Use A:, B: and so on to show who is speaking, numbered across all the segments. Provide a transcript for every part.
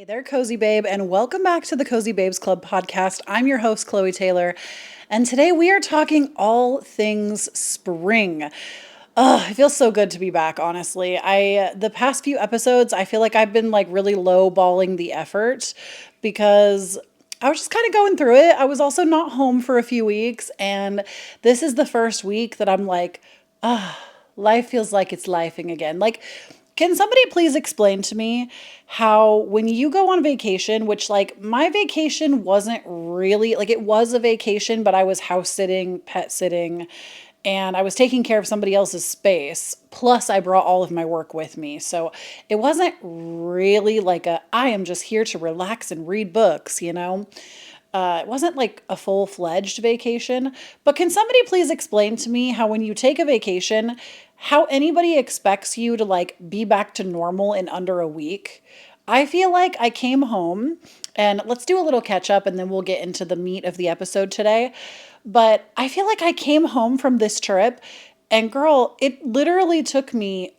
A: Hey there, Cozy Babe, and welcome back to the Cozy Babes Club podcast. I'm your host, Chloe Taylor, and today we are talking all things spring. It feels so good to be back, honestly. The past few episodes, I feel like I've been like really low balling the effort because I was just kind of going through it. I was also not home for a few weeks, and this is the first week that I'm like, life feels like it's lifing again. Like, can somebody please explain to me how when you go on vacation, which like my vacation wasn't really like it was a vacation, but I was house sitting, pet sitting, and I was taking care of somebody else's space. Plus, I brought all of my work with me. So it wasn't really like I am just here to relax and read books, you know? It wasn't like a full-fledged vacation, but can somebody please explain to me how when you take a vacation, how anybody expects you to like be back to normal in under a week? I feel like I came home and let's do a little catch up and then we'll get into the meat of the episode today. But I feel like I came home from this trip and girl, it literally took me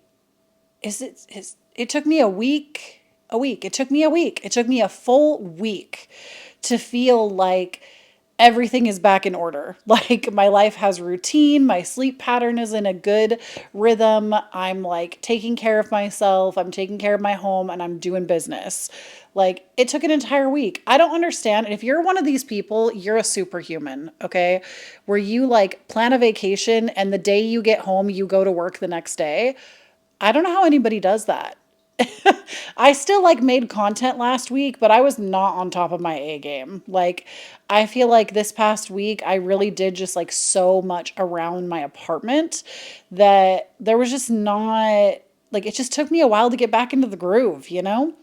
A: it took me a week, It took me a week. It took me a full week to feel like everything is back in order. Like my life has routine, my sleep pattern is in a good rhythm. I'm like taking care of myself, I'm taking care of my home, and I'm doing business. Like it took an entire week. I don't understand. And if you're one of these people, you're a superhuman, okay? Where you like plan a vacation and the day you get home, you go to work the next day. I don't know how anybody does that. I still like made content last week, but I was not on top of my A game. Like, I feel like this past week, I really did just like so much around my apartment that there was just not, like, it just took me a while to get back into the groove, you know?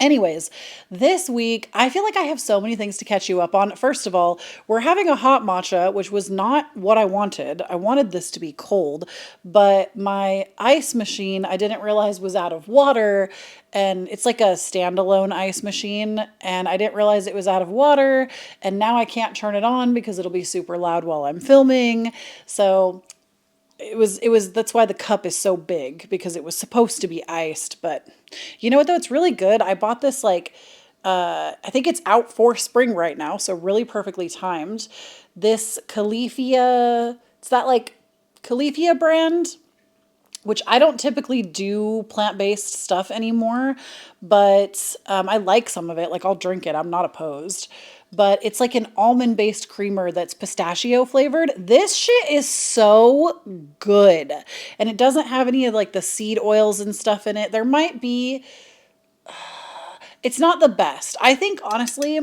A: Anyways, this week, I feel like I have so many things to catch you up on. First of all, we're having a hot matcha, which was not what I wanted. I wanted this to be cold, but my ice machine, I didn't realize was out of water. And it's like a standalone ice machine. And I didn't realize it was out of water. And now I can't turn it on because it'll be super loud while I'm filming. So that's why the cup is so big because it was supposed to be iced. But you know what though, it's really good. I bought this like I think it's out for spring right now, so really perfectly timed. This Califia, it's that like Califia brand, which I don't typically do plant-based stuff anymore, but I like some of it. Like I'll drink it. I'm not opposed. But it's like an almond-based creamer that's pistachio flavored. This shit is so good. And it doesn't have any of like the seed oils and stuff in it. There might be, it's not the best. I think honestly,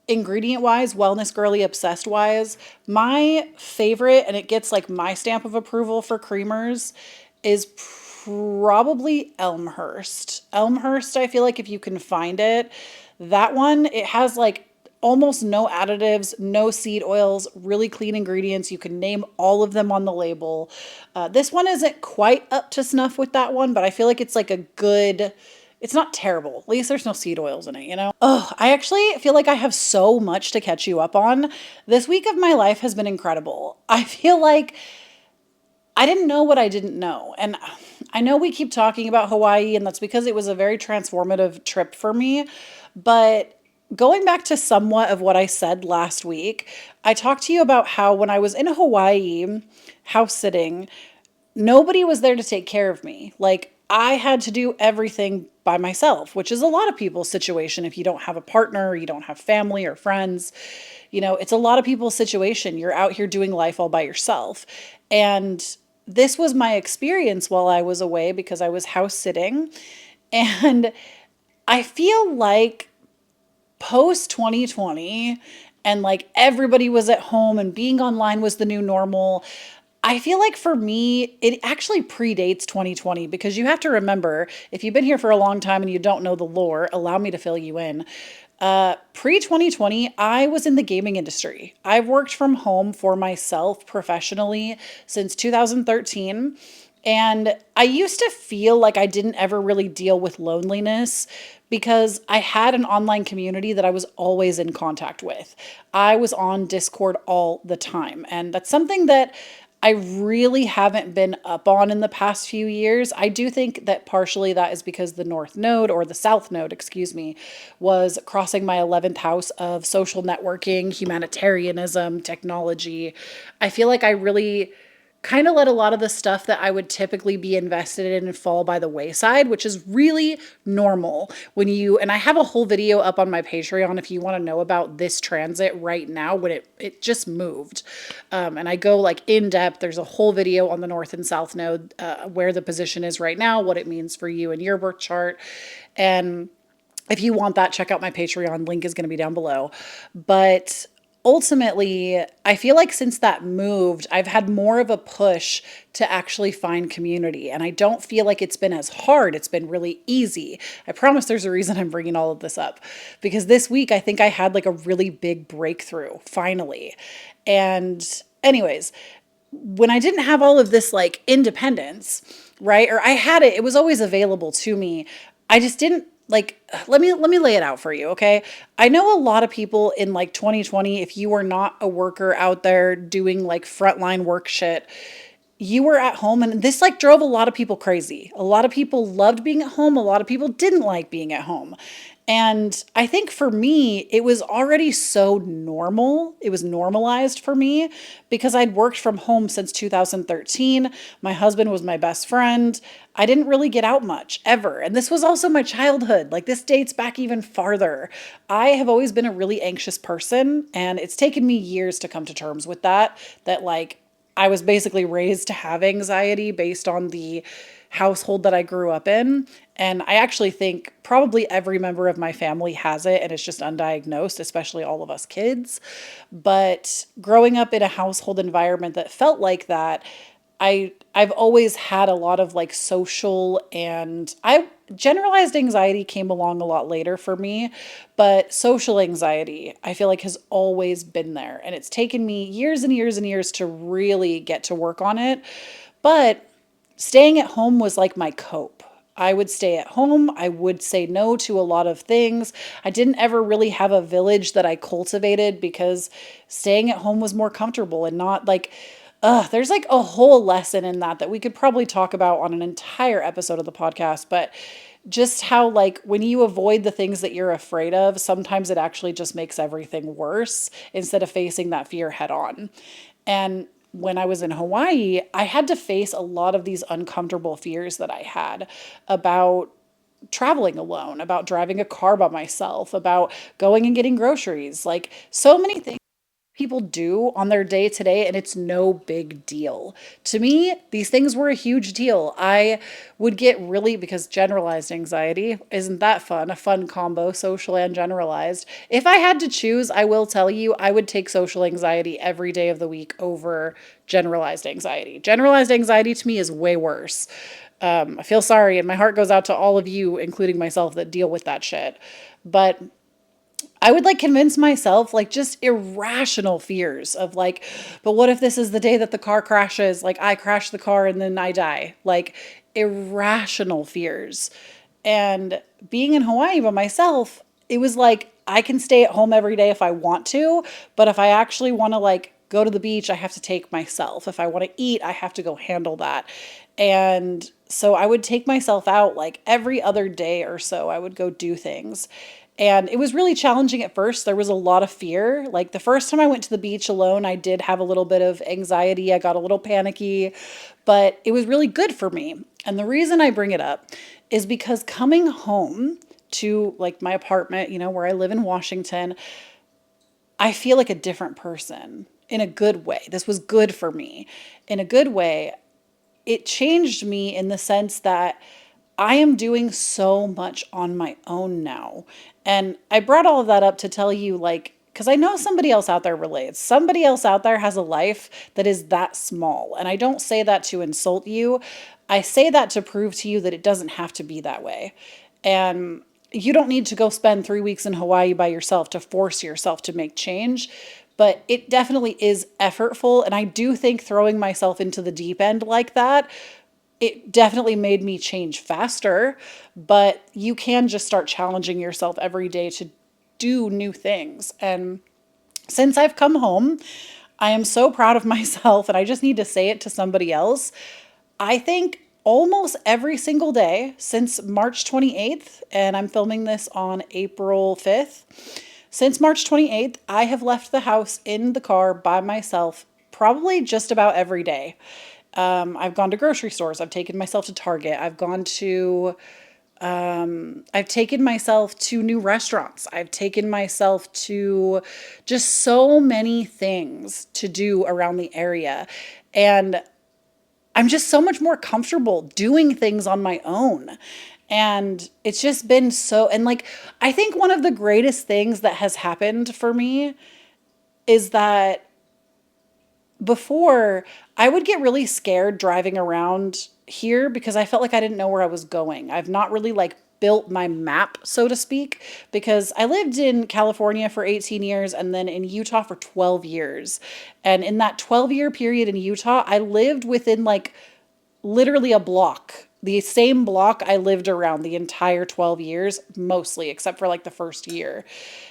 A: ingredient wise, wellness girly obsessed wise, my favorite, and it gets like my stamp of approval for creamers, is probably Elmhurst. Elmhurst, I feel like if you can find it, that one, it has like almost no additives, no seed oils, really clean ingredients. You can name all of them on the label. This one isn't quite up to snuff with that one, but I feel like it's like a good, it's not terrible. At least there's no seed oils in it, you know? Oh, I actually feel like I have so much to catch you up on. This week of my life has been incredible. I feel like I didn't know what I didn't know. And I know we keep talking about Hawaii, and that's because it was a very transformative trip for me. But going back to somewhat of what I said last week, I talked to you about how when I was in Hawaii, house sitting, nobody was there to take care of me. Like I had to do everything by myself, which is a lot of people's situation if you don't have a partner, or you don't have family or friends. You know, it's a lot of people's situation. You're out here doing life all by yourself. And this was my experience while I was away because I was house sitting. And I feel like post 2020 and like everybody was at home and being online was the new normal. I feel like for me, it actually predates 2020 because you have to remember, if you've been here for a long time and you don't know the lore, allow me to fill you in. Pre 2020, I was in the gaming industry. I've worked from home for myself professionally since 2013. And I used to feel like I didn't ever really deal with loneliness because I had an online community that I was always in contact with. I was on Discord all the time. And that's something that I really haven't been up on in the past few years. I do think that partially that is because the North Node, or the South Node, excuse me, was crossing my 11th house of social networking, humanitarianism, technology. I feel like I really kind of let a lot of the stuff that I would typically be invested in fall by the wayside, which is really normal when and I have a whole video up on my Patreon if you want to know about this transit right now when it just moved. And I go like in depth. There's a whole video on the North and South Node, where the position is right now, what it means for you and your birth chart. And if you want that, check out my Patreon. Link is going to be down below. But ultimately, I feel like since that moved, I've had more of a push to actually find community. And I don't feel like it's been as hard. It's been really easy. I promise there's a reason I'm bringing all of this up. Because this week, I think I had like a really big breakthrough, finally. And, anyways, when I didn't have all of this like independence, right? Or I had it, it was always available to me. I just didn't like, let me lay it out for you, okay? I know a lot of people in like 2020, if you were not a worker out there doing like frontline work shit, you were at home, and this like drove a lot of people crazy. A lot of people loved being at home, a lot of people didn't like being at home. And I think for me, it was already so normal. It was normalized for me because I'd worked from home since 2013. My husband was my best friend. I didn't really get out much ever. And this was also my childhood. Like this dates back even farther. I have always been a really anxious person, and it's taken me years to come to terms with that like I was basically raised to have anxiety based on the household that I grew up in. And I actually think probably every member of my family has it, and it's just undiagnosed, especially all of us kids. But growing up in a household environment that felt like that, I've always had a lot of like social, and I generalized anxiety came along a lot later for me, but social anxiety I feel like has always been there, and it's taken me years and years and years to really get to work on it. But staying at home was like my cope. I would stay at home. I would say no to a lot of things. I didn't ever really have a village that I cultivated because staying at home was more comfortable and not like, there's like a whole lesson in that we could probably talk about on an entire episode of the podcast. But just how, like, when you avoid the things that you're afraid of, sometimes it actually just makes everything worse instead of facing that fear head on. And when I was in Hawaii, I had to face a lot of these uncomfortable fears that I had about traveling alone, about driving a car by myself, about going and getting groceries, like so many things people do on their day to day, and it's no big deal. To me, these things were a huge deal. I would get really, because generalized anxiety isn't that fun, a fun combo, social and generalized. If I had to choose, I will tell you, I would take social anxiety every day of the week over generalized anxiety. Generalized anxiety to me is way worse. I feel sorry, and my heart goes out to all of you, including myself, that deal with that shit. But I would like convince myself, like, just irrational fears of like, but what if this is the day that the car crashes? Like, I crash the car and then I die. Like, irrational fears. And being in Hawaii by myself, it was like, I can stay at home every day if I want to, but if I actually want to like go to the beach, I have to take myself. If I want to eat, I have to go handle that. And so I would take myself out like every other day or so. I would go do things. And it was really challenging at first. There was a lot of fear. Like the first time I went to the beach alone, I did have a little bit of anxiety. I got a little panicky, but it was really good for me. And the reason I bring it up is because coming home to like my apartment, where I live in Washington, I feel like a different person in a good way. This was good for me in a good way. It changed me in the sense that I am doing so much on my own now. And I brought all of that up to tell you, like, because I know somebody else out there relates. Somebody else out there has a life that is that small. And I don't say that to insult you. I say that to prove to you that it doesn't have to be that way. And you don't need to go spend 3 weeks in Hawaii by yourself to force yourself to make change. But it definitely is effortful. And I do think throwing myself into the deep end like that, it definitely made me change faster, but you can just start challenging yourself every day to do new things. And since I've come home, I am so proud of myself, and I just need to say it to somebody else. I think almost every single day since March 28th, and I'm filming this on April 5th. Since March 28th, I have left the house in the car by myself probably just about every day. I've gone to grocery stores. I've taken myself to Target. I've taken myself to new restaurants. I've taken myself to just so many things to do around the area. And I'm just so much more comfortable doing things on my own. And it's just been so, and like, I think one of the greatest things that has happened for me is that before I would get really scared driving around here because I felt like I didn't know where I was going. I've not really like built my map, so to speak, because I lived in California for 18 years and then in Utah for 12 years. And in that 12-year period in Utah, I lived within like literally a block. The same block I lived around the entire 12 years, mostly, except for like the first year.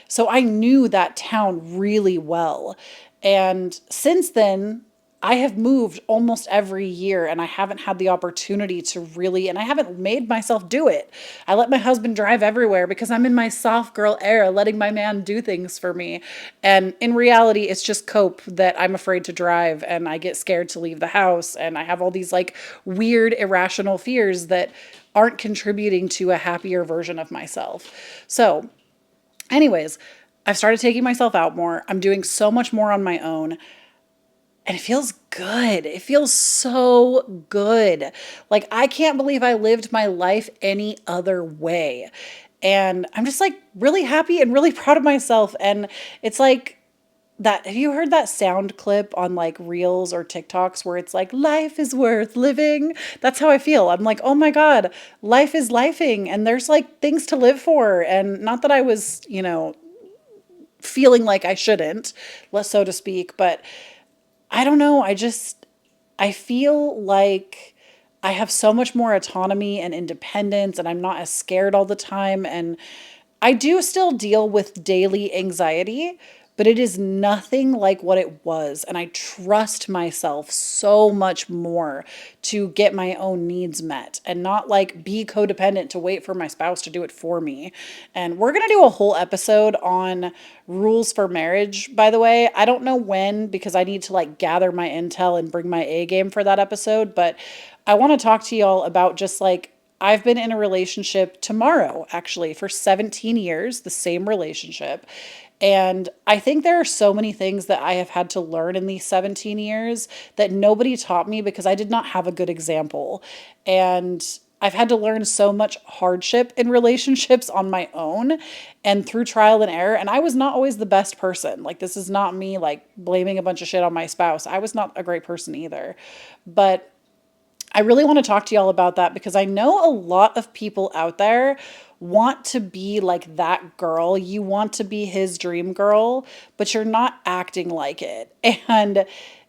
A: So I knew that town really well. And since then, I have moved almost every year and I haven't had the opportunity to really, and I haven't made myself do it. I let my husband drive everywhere because I'm in my soft girl era, letting my man do things for me. And in reality, it's just cope that I'm afraid to drive and I get scared to leave the house. And I have all these like weird, irrational fears that aren't contributing to a happier version of myself. So, anyways, I've started taking myself out more. I'm doing so much more on my own. And it feels good. It feels so good. Like, I can't believe I lived my life any other way. And I'm just like really happy and really proud of myself. And it's like that. Have you heard that sound clip on like Reels or TikToks where it's like, life is worth living? That's how I feel. I'm like, oh my God, life is lifing. And there's like things to live for. And not that I was, feeling like I shouldn't, less so to speak, but I don't know. I feel like I have so much more autonomy and independence, and I'm not as scared all the time. And I do still deal with daily anxiety, but it is nothing like what it was. And I trust myself so much more to get my own needs met and not like be codependent to wait for my spouse to do it for me. And we're going to do a whole episode on rules for marriage, by the way. I don't know when because I need to like gather my intel and bring my A game for that episode, but I want to talk to y'all about just like I've been in a relationship tomorrow, actually, for 17 years, the same relationship. And I think there are so many things that I have had to learn in these 17 years that nobody taught me because I did not have a good example. And I've had to learn so much hardship in relationships on my own and through trial and error. And I was not always the best person. Like, this is not me like blaming a bunch of shit on my spouse. I was not a great person either. But I really want to talk to y'all about that because I know a lot of people out there want to be like that girl. You want to be his dream girl, but you're not acting like it. And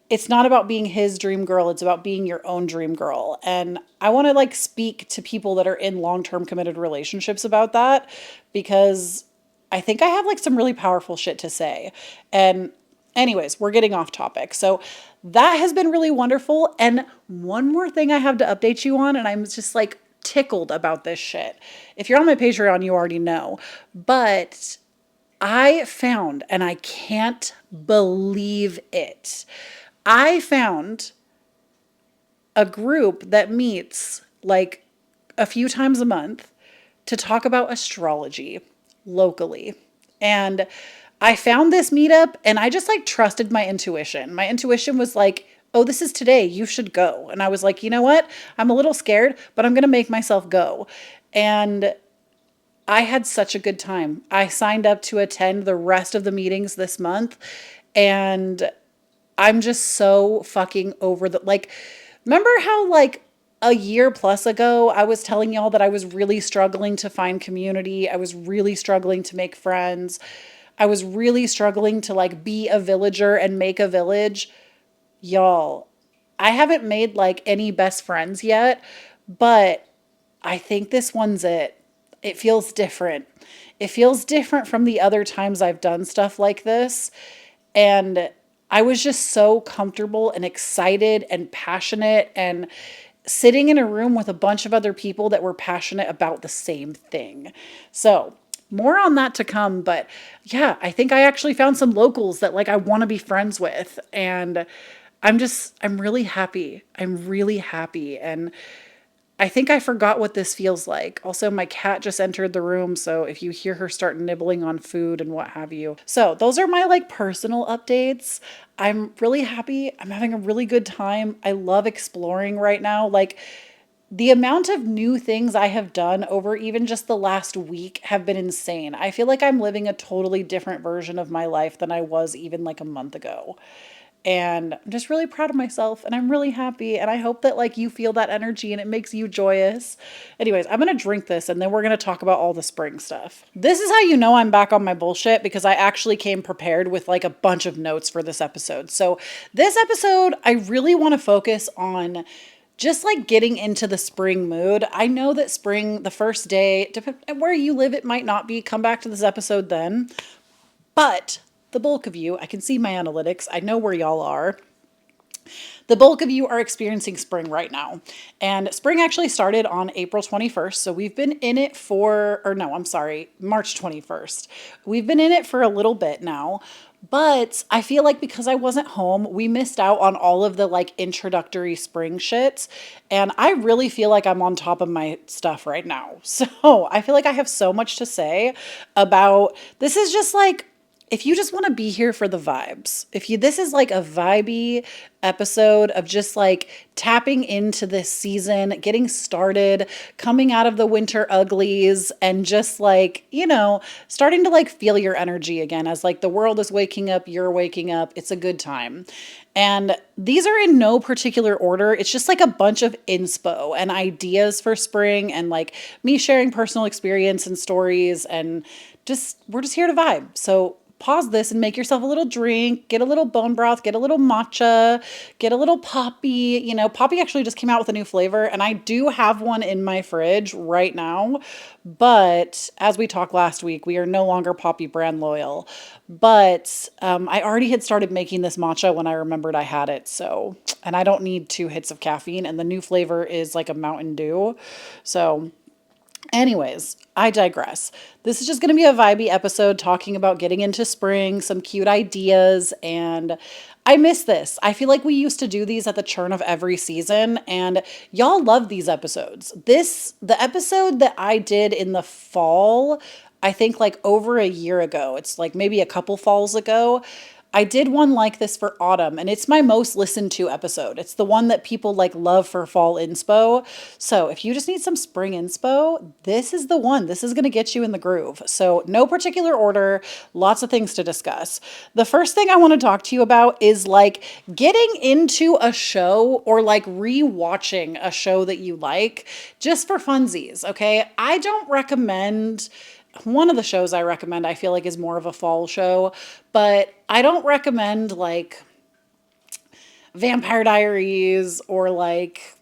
A: it's not about being his dream girl, it's about being your own dream girl. And I want to like speak to people that are in long-term committed relationships about that because I think I have like some really powerful shit to say. And anyways, we're getting off topic. So that has been really wonderful. And one more thing I have to update you on, and I'm just like tickled about this shit. If you're on my Patreon, you already know. But I found, and I can't believe it, I found a group that meets like a few times a month to talk about astrology locally. And I found this meetup and I just like trusted my intuition. My intuition was like, oh, this is today. You should go. And I was like, you know what? I'm a little scared, but I'm going to make myself go. And I had such a good time. I signed up to attend the rest of the meetings this month. And I'm just so fucking over the like, remember how like a year plus ago I was telling y'all that I was really struggling to find community. I was really struggling to make friends. I was really struggling to like be a villager and make a village. Y'all, I haven't made like any best friends yet, but I think this one's it. It feels different. It feels different from the other times I've done stuff like this. And I was just so comfortable and excited and passionate and sitting in a room with a bunch of other people that were passionate about the same thing. So, more on that to come, but yeah, I think I actually found some locals that like I want to be friends with, and I'm really happy. I'm really happy, and I think I forgot what this feels like. Also, my cat just entered the room, so if you hear her start nibbling on food and what have you. So, those are my like personal updates. I'm really happy. I'm having a really good time. I love exploring right now. Like the amount of new things I have done over even just the last week have been insane. I feel like I'm living a totally different version of my life than I was even like a month ago. And I'm just really proud of myself and I'm really happy. And I hope that like you feel that energy and it makes you joyous. Anyways, I'm going to drink this and then we're going to talk about all the spring stuff. This is how you know I'm back on my bullshit because I actually came prepared with like a bunch of notes for this episode. So, this episode, I really want to focus on just like getting into the spring mood. I know that spring, the first day, where you live, it might not be. Come back to this episode then. But the bulk of you, I can see my analytics. I know where y'all are. The bulk of you are experiencing spring right now. And spring actually started on April 21st. So we've been in it for, or no, I'm sorry, March 21st. We've been in it for a little bit now. But I feel like because I wasn't home, we missed out on all of the like introductory spring shits. And I really feel like I'm on top of my stuff right now. So I feel like I have so much to say about this is just like if you just want to be here for the vibes, if you, this is like a vibey episode of just like tapping into this season, getting started, coming out of the winter uglies, and just like, you know, starting to like feel your energy again as like the world is waking up, you're waking up. It's a good time. And these are in no particular order. It's just like a bunch of inspo and ideas for spring and like me sharing personal experience and stories and just, we're just here to vibe. So pause this and make yourself a little drink, get a little bone broth, get a little matcha, get a little poppy. You know, poppy actually just came out with a new flavor and I do have one in my fridge right now. But as we talked last week, we are no longer poppy brand loyal. But I already had started making this matcha when I remembered I had it. So, and I don't need 2 hits of caffeine and the new flavor is like a Mountain Dew. So anyways, I digress. This is just going to be a vibey episode talking about getting into spring, some cute ideas, and I miss this. I feel like we used to do these at the turn of every season, and y'all love these episodes. The episode that I did in the fall, I think like over a year ago, it's like maybe a couple falls ago. I did one like this for autumn, and it's my most listened to episode. It's the one that people like love for fall inspo. So if you just need some spring inspo, this is the one. This is going to get you in the groove. So no particular order, lots of things to discuss. The first thing I want to talk to you about is like getting into a show or like rewatching a show that you like just for funsies. Okay. I don't recommend one of the shows I recommend, I feel like is more of a fall show, but I don't recommend like Vampire Diaries or like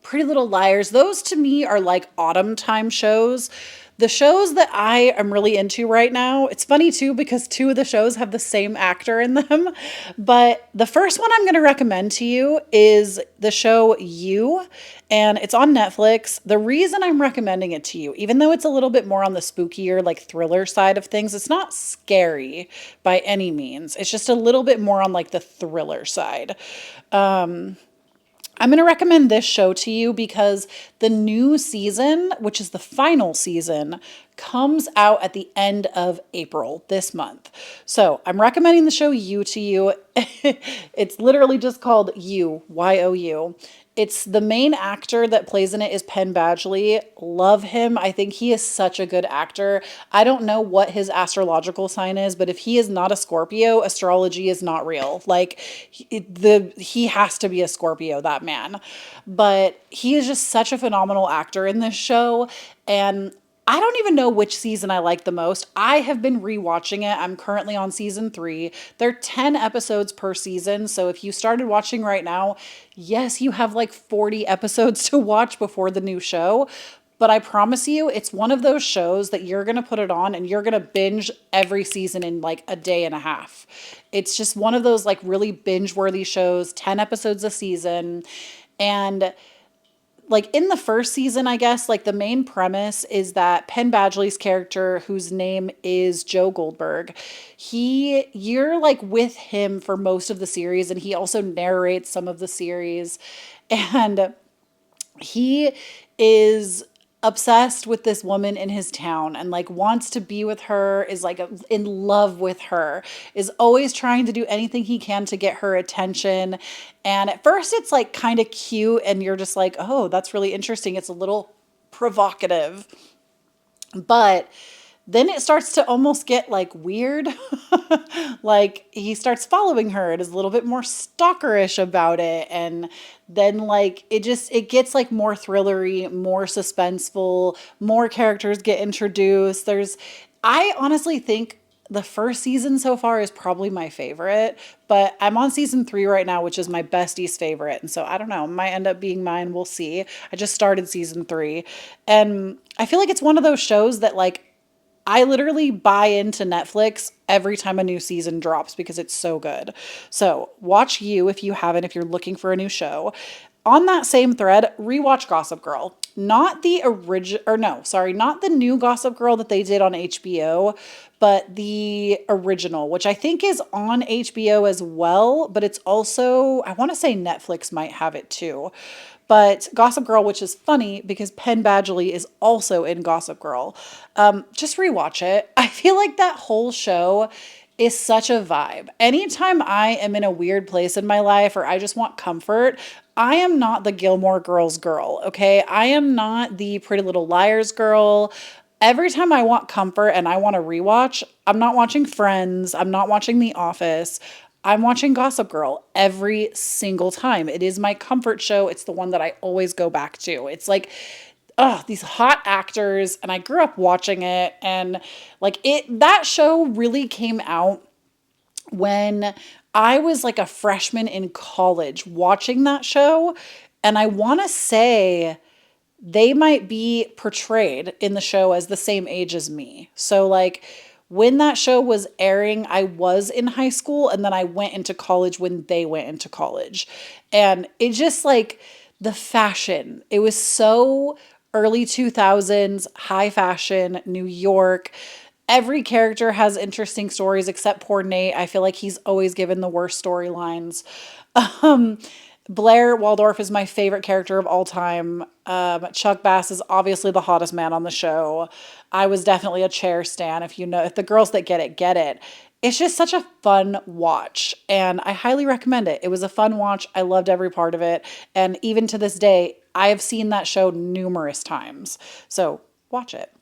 A: Pretty Little Liars. Those to me are like autumn time shows. The shows that I am really into right now, it's funny too because 2 of the shows have the same actor in them. But the first one I'm going to recommend to you is the show You, and it's on Netflix. The reason I'm recommending it to you, even though it's a little bit more on the spookier, like thriller side of things, it's not scary by any means. It's just a little bit more on like the thriller side. I'm going to recommend this show to you because the new season, which is the final season, comes out at the end of April this month. So I'm recommending the show You to you. It's literally just called You, You. It's the main actor that plays in it is Penn Badgley. Love him. I think he is such a good actor. I don't know what his astrological sign is, but if he is not a Scorpio, astrology is not real. Like he has to be a Scorpio, that man. But he is just such a phenomenal actor in this show, and I don't even know which season I like the most. I have been rewatching it. I'm currently on season 3. There are 10 episodes per season. So if you started watching right now, yes, you have like 40 episodes to watch before the new show. But I promise you, it's one of those shows that you're going to put it on and you're going to binge every season in like a day and a half. It's just one of those like really binge worthy shows, 10 episodes a season. And like in the first season, I guess, like the main premise is that Penn Badgley's character, whose name is Joe Goldberg, you're like with him for most of the series, and he also narrates some of the series. And he is obsessed with this woman in his town and like wants to be with her, is like in love with her, is always trying to do anything he can to get her attention. And at first it's like kind of cute and you're just like, "Oh, that's really interesting." It's a little provocative. But then it starts to almost get like weird. Like he starts following her and is a little bit more stalkerish about it. And then like it gets like more thrillery, more suspenseful, more characters get introduced. I honestly think the first season so far is probably my favorite, but I'm on season 3 right now, which is my bestie's favorite. And so I don't know, it might end up being mine. We'll see. I just started season 3, and I feel like it's one of those shows that like I literally buy into Netflix every time a new season drops because it's so good. So watch You if you haven't, if you're looking for a new show. On that same thread, rewatch Gossip Girl. Not the original, or no, sorry, not the new Gossip Girl that they did on HBO, but the original, which I think is on HBO as well, but it's also, I want to say Netflix might have it too. But Gossip Girl, which is funny because Penn Badgley is also in Gossip Girl. Just rewatch it. I feel like that whole show is such a vibe. Anytime I am in a weird place in my life or I just want comfort, I am not the Gilmore Girls girl, okay? I am not the Pretty Little Liars girl. Every time I want comfort and I want to rewatch, I'm not watching Friends, I'm not watching The Office. I'm watching Gossip Girl every single time. It is my comfort show. It's the one that I always go back to. It's like, oh, these hot actors, and I grew up watching it, and like that show really came out when I was like a freshman in college watching that show, and I want to say they might be portrayed in the show as the same age as me. So, like, when that show was airing, I was in high school and then I went into college when they went into college. And it just like the fashion, it was so early 2000s, high fashion, New York. Every character has interesting stories except poor Nate. I feel like he's always given the worst storylines. Um, Blair Waldorf is my favorite character of all time. Chuck Bass is obviously the hottest man on the show. I was definitely a chair stan. If you know, if the girls that get it, get it. It's just such a fun watch, and I highly recommend it. It was a fun watch. I loved every part of it, and even to this day, I have seen that show numerous times. So watch it.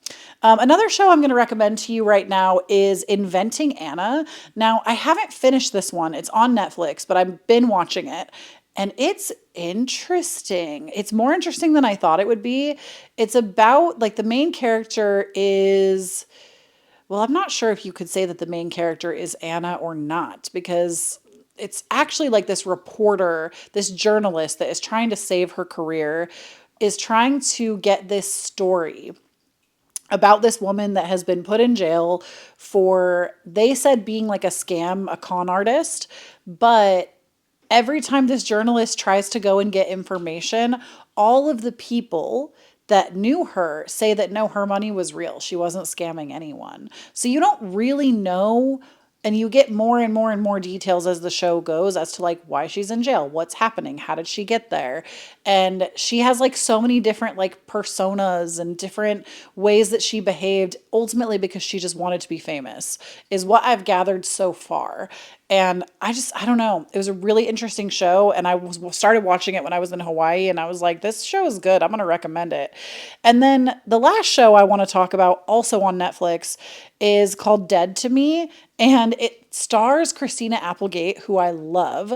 A: Another show I'm going to recommend to you right now is Inventing Anna. Now, I haven't finished this one. It's on Netflix, but I've been watching it. And it's interesting. It's more interesting than I thought it would be. It's about, like, the main character is, well, I'm not sure if you could say that the main character is Anna or not, because it's actually like this reporter, this journalist that is trying to save her career, is trying to get this story about this woman that has been put in jail for, they said, being like a scam, a con artist. But every time this journalist tries to go and get information, all of the people that knew her say that no, her money was real. She wasn't scamming anyone. So you don't really know, and you get more and more and more details as the show goes as to like why she's in jail, what's happening, how did she get there. And she has like so many different like personas and different ways that she behaved, ultimately because she just wanted to be famous, is what I've gathered so far. And I don't know. It was a really interesting show. And started watching it when I was in Hawaii, and I was like, this show is good. I'm going to recommend it. And then the last show I want to talk about, also on Netflix, is called Dead to Me. And it stars Christina Applegate, who I love.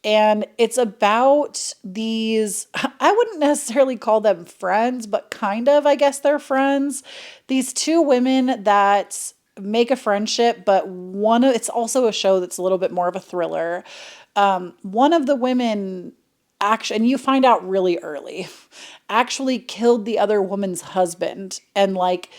A: And it's about these, I wouldn't necessarily call them friends, but kind of, I guess they're friends. These two women that make a friendship, but it's also a show that's a little bit more of a thriller. One of the women actually, and you find out really early, actually killed the other woman's husband. And like,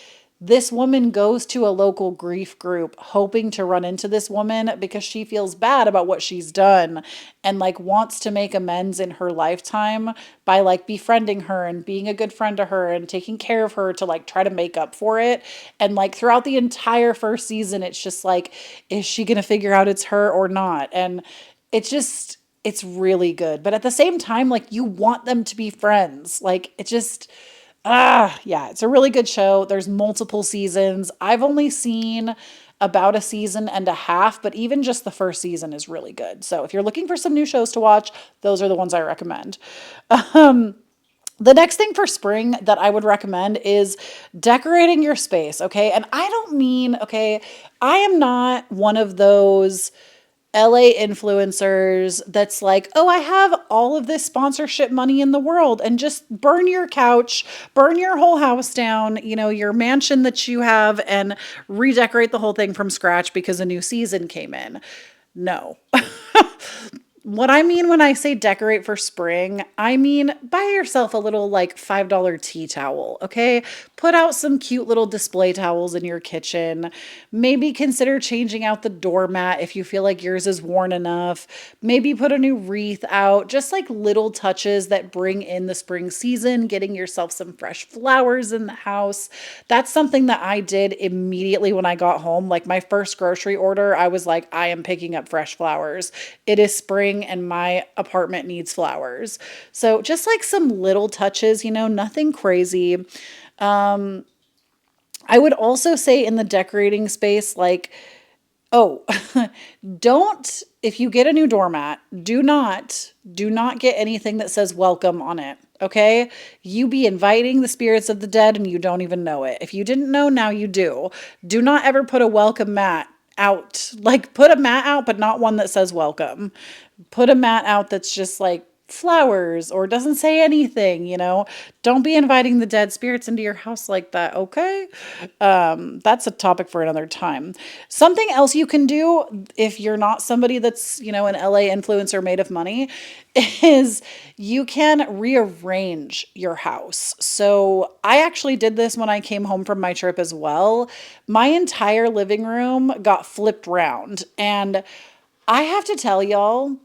A: this woman goes to a local grief group hoping to run into this woman because she feels bad about what she's done and like wants to make amends in her lifetime by like befriending her and being a good friend to her and taking care of her to like try to make up for it. And like throughout the entire first season, it's just like, is she going to figure out it's her or not? And it's just, it's really good. But at the same time, like you want them to be friends. Like it just, yeah, it's a really good show. There's multiple seasons. I've only seen about a season and a half, but even just the first season is really good. So if you're looking for some new shows to watch, those are the ones I recommend. The next thing for spring that I would recommend is decorating your space, okay? And I don't mean, okay, I am not one of those LA influencers that's like, oh, I have all of this sponsorship money in the world and just burn your couch, burn your whole house down, you know, your mansion that you have and redecorate the whole thing from scratch because a new season came in. No. What I mean when I say decorate for spring, I mean buy yourself a little like $5 tea towel, okay? Put out some cute little display towels in your kitchen. Maybe consider changing out the doormat if you feel like yours is worn enough. Maybe put a new wreath out. Just like little touches that bring in the spring season, getting yourself some fresh flowers in the house. That's something that I did immediately when I got home. Like my first grocery order, I was like, I am picking up fresh flowers. It is spring and my apartment needs flowers. So just like some little touches, you know, nothing crazy. I would also say in the decorating space, like, oh, don't, if you get a new doormat, do not get anything that says welcome on it. Okay. You be inviting the spirits of the dead and you don't even know it. If you didn't know, now you do. Do not ever put a welcome mat out. Like put a mat out, but not one that says welcome. Put a mat out that's just like flowers or doesn't say anything, you know. Don't be inviting the dead spirits into your house like that, okay? That's a topic for another time. Something else you can do if you're not somebody that's, you know, an LA influencer made of money is you can rearrange your house. So I actually did this when I came home from my trip as well. My entire living room got flipped round and I have to tell y'all,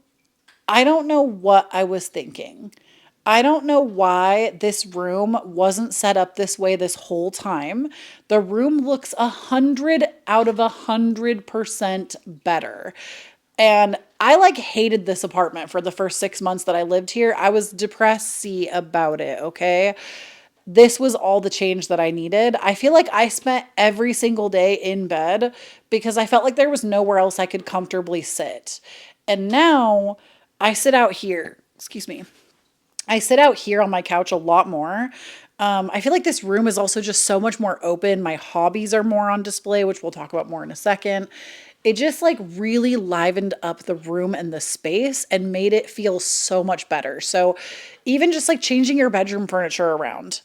A: I don't know what I was thinking. I don't know why this room wasn't set up this way this whole time. The room looks 100 out of 100% better. And I like hated this apartment for the first 6 months that I lived here. I was depressed about it, okay? This was all the change that I needed. I feel like I spent every single day in bed because I felt like there was nowhere else I could comfortably sit. And now I sit out here. Excuse me. I sit out here on my couch a lot more. I feel like this room is also just so much more open. My hobbies are more on display, which we'll talk about more in a second. It just like really livened up the room and the space and made it feel so much better. So even just like changing your bedroom furniture around.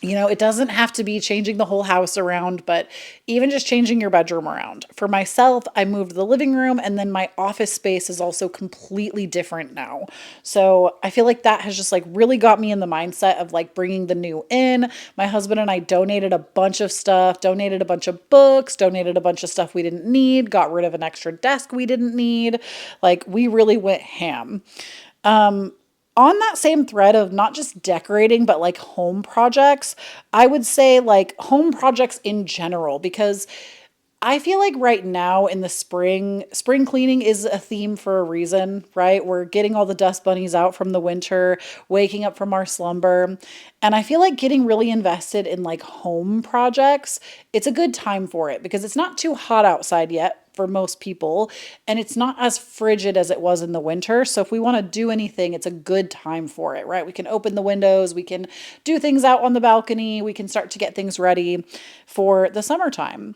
A: You know, it doesn't have to be changing the whole house around, but even just changing your bedroom around. For myself, I moved the living room and then my office space is also completely different now. So I feel like that has just like really got me in the mindset of like bringing the new in. My husband and I donated a bunch of stuff, donated a bunch of books, donated a bunch of stuff we didn't need, got rid of an extra desk we didn't need. Like we really went ham. On that same thread of not just decorating, but like home projects, I would say like home projects in general, because I feel like right now in the spring cleaning is a theme for a reason, right? We're getting all the dust bunnies out from the winter, waking up from our slumber. And I feel like getting really invested in like home projects, it's a good time for it because it's not too hot outside yet for most people and it's not as frigid as it was in the winter. So if we want to do anything, it's a good time for it, right? We can open the windows, we can do things out on the balcony, we can start to get things ready for the summertime.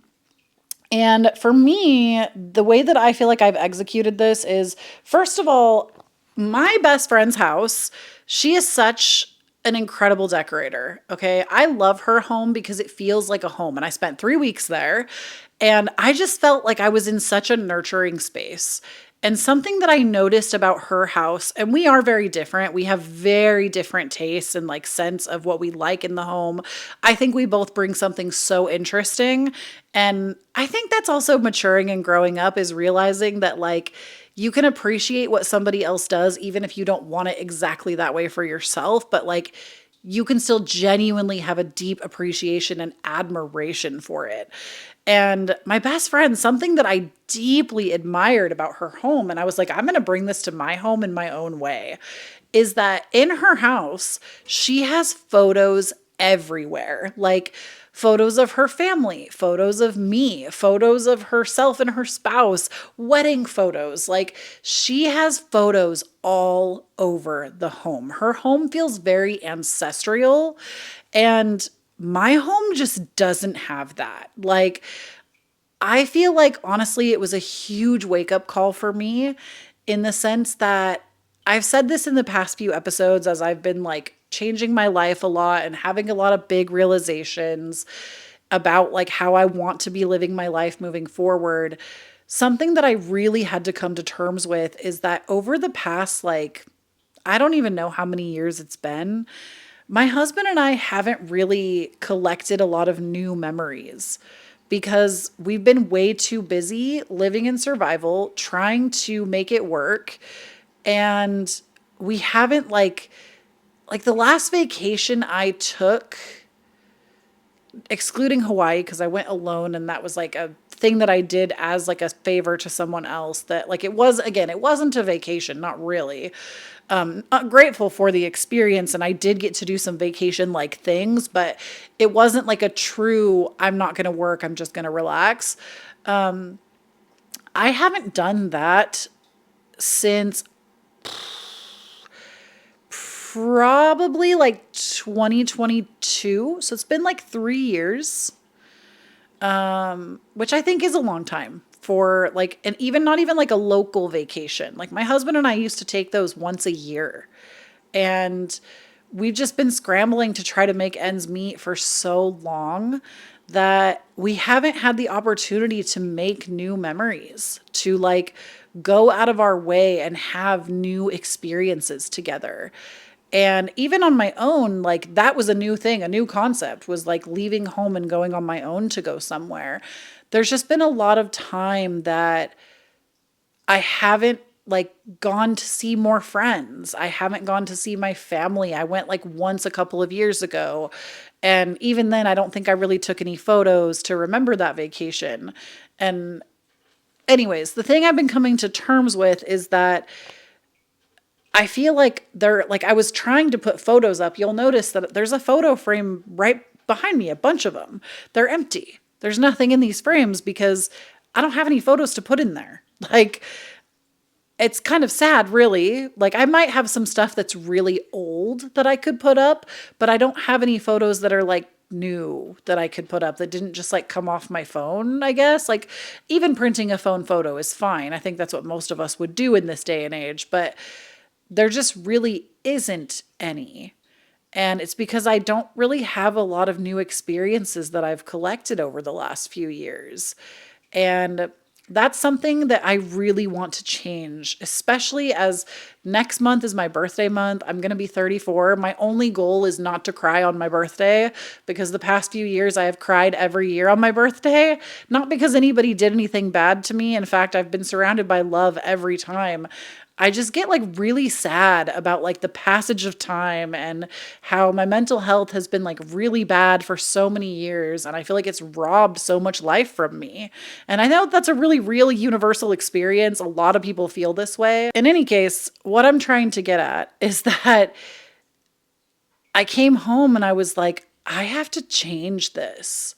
A: And for me, the way that I feel like I've executed this is, first of all, my best friend's house, she is such an incredible decorator. Okay. I love her home because it feels like a home. And I spent 3 weeks there and I just felt like I was in such a nurturing space. And something that I noticed about her house, and we are very different. We have very different tastes and like sense of what we like in the home. I think we both bring something so interesting. And I think that's also maturing and growing up, is realizing that like you can appreciate what somebody else does even if you don't want it exactly that way for yourself, but like you can still genuinely have a deep appreciation and admiration for it. And my best friend, something that I deeply admired about her home, and I was like, I'm going to bring this to my home in my own way, is that in her house, she has photos everywhere. Like photos of her family, photos of me, photos of herself and her spouse, wedding photos. Like she has photos all over the home. Her home feels very ancestral, and my home just doesn't have that. Like I feel like honestly, it was a huge wake up call for me, in the sense that I've said this in the past few episodes as I've been like changing my life a lot and having a lot of big realizations about like how I want to be living my life moving forward. Something that I really had to come to terms with is that over the past, like, I don't even know how many years it's been, my husband and I haven't really collected a lot of new memories because we've been way too busy living in survival, trying to make it work. And we haven't like the last vacation I took, excluding Hawaii, because I went alone and that was like a thing that I did as like a favor to someone else, that like it was, again, it wasn't a vacation, not really. Grateful for the experience, and I did get to do some vacation like things, but it wasn't like a true I'm not going to work, I'm just going to relax. I haven't done that since probably like 2022. So it's been like 3 years, which I think is a long time for like, and even not even like a local vacation. Like my husband and I used to take those once a year. And we've just been scrambling to try to make ends meet for so long that we haven't had the opportunity to make new memories, to like go out of our way and have new experiences together. And even on my own, like that was a new thing, a new concept, was like leaving home and going on my own to go somewhere. There's just been a lot of time that I haven't like gone to see more friends. I haven't gone to see my family. I went like once a couple of years ago. And even then, I don't think I really took any photos to remember that vacation. And, anyways, the thing I've been coming to terms with is that I feel like like I was trying to put photos up. You'll notice that there's a photo frame right behind me, a bunch of them. They're empty. There's nothing in these frames because I don't have any photos to put in there. Like, it's kind of sad, really. Like, I might have some stuff that's really old that I could put up, but I don't have any photos that are like new that I could put up that didn't just like come off my phone, I guess. Like, even printing a phone photo is fine. I think that's what most of us would do in this day and age, but there just really isn't any. And it's because I don't really have a lot of new experiences that I've collected over the last few years. And that's something that I really want to change, especially as next month is my birthday month. I'm going to be 34. My only goal is not to cry on my birthday, because the past few years I have cried every year on my birthday, not because anybody did anything bad to me. In fact, I've been surrounded by love every time. I just get like really sad about like the passage of time and how my mental health has been like really bad for so many years. And I feel like it's robbed so much life from me. And I know that's a really real universal experience. A lot of people feel this way. In any case, what I'm trying to get at is that I came home and I was like, I have to change this.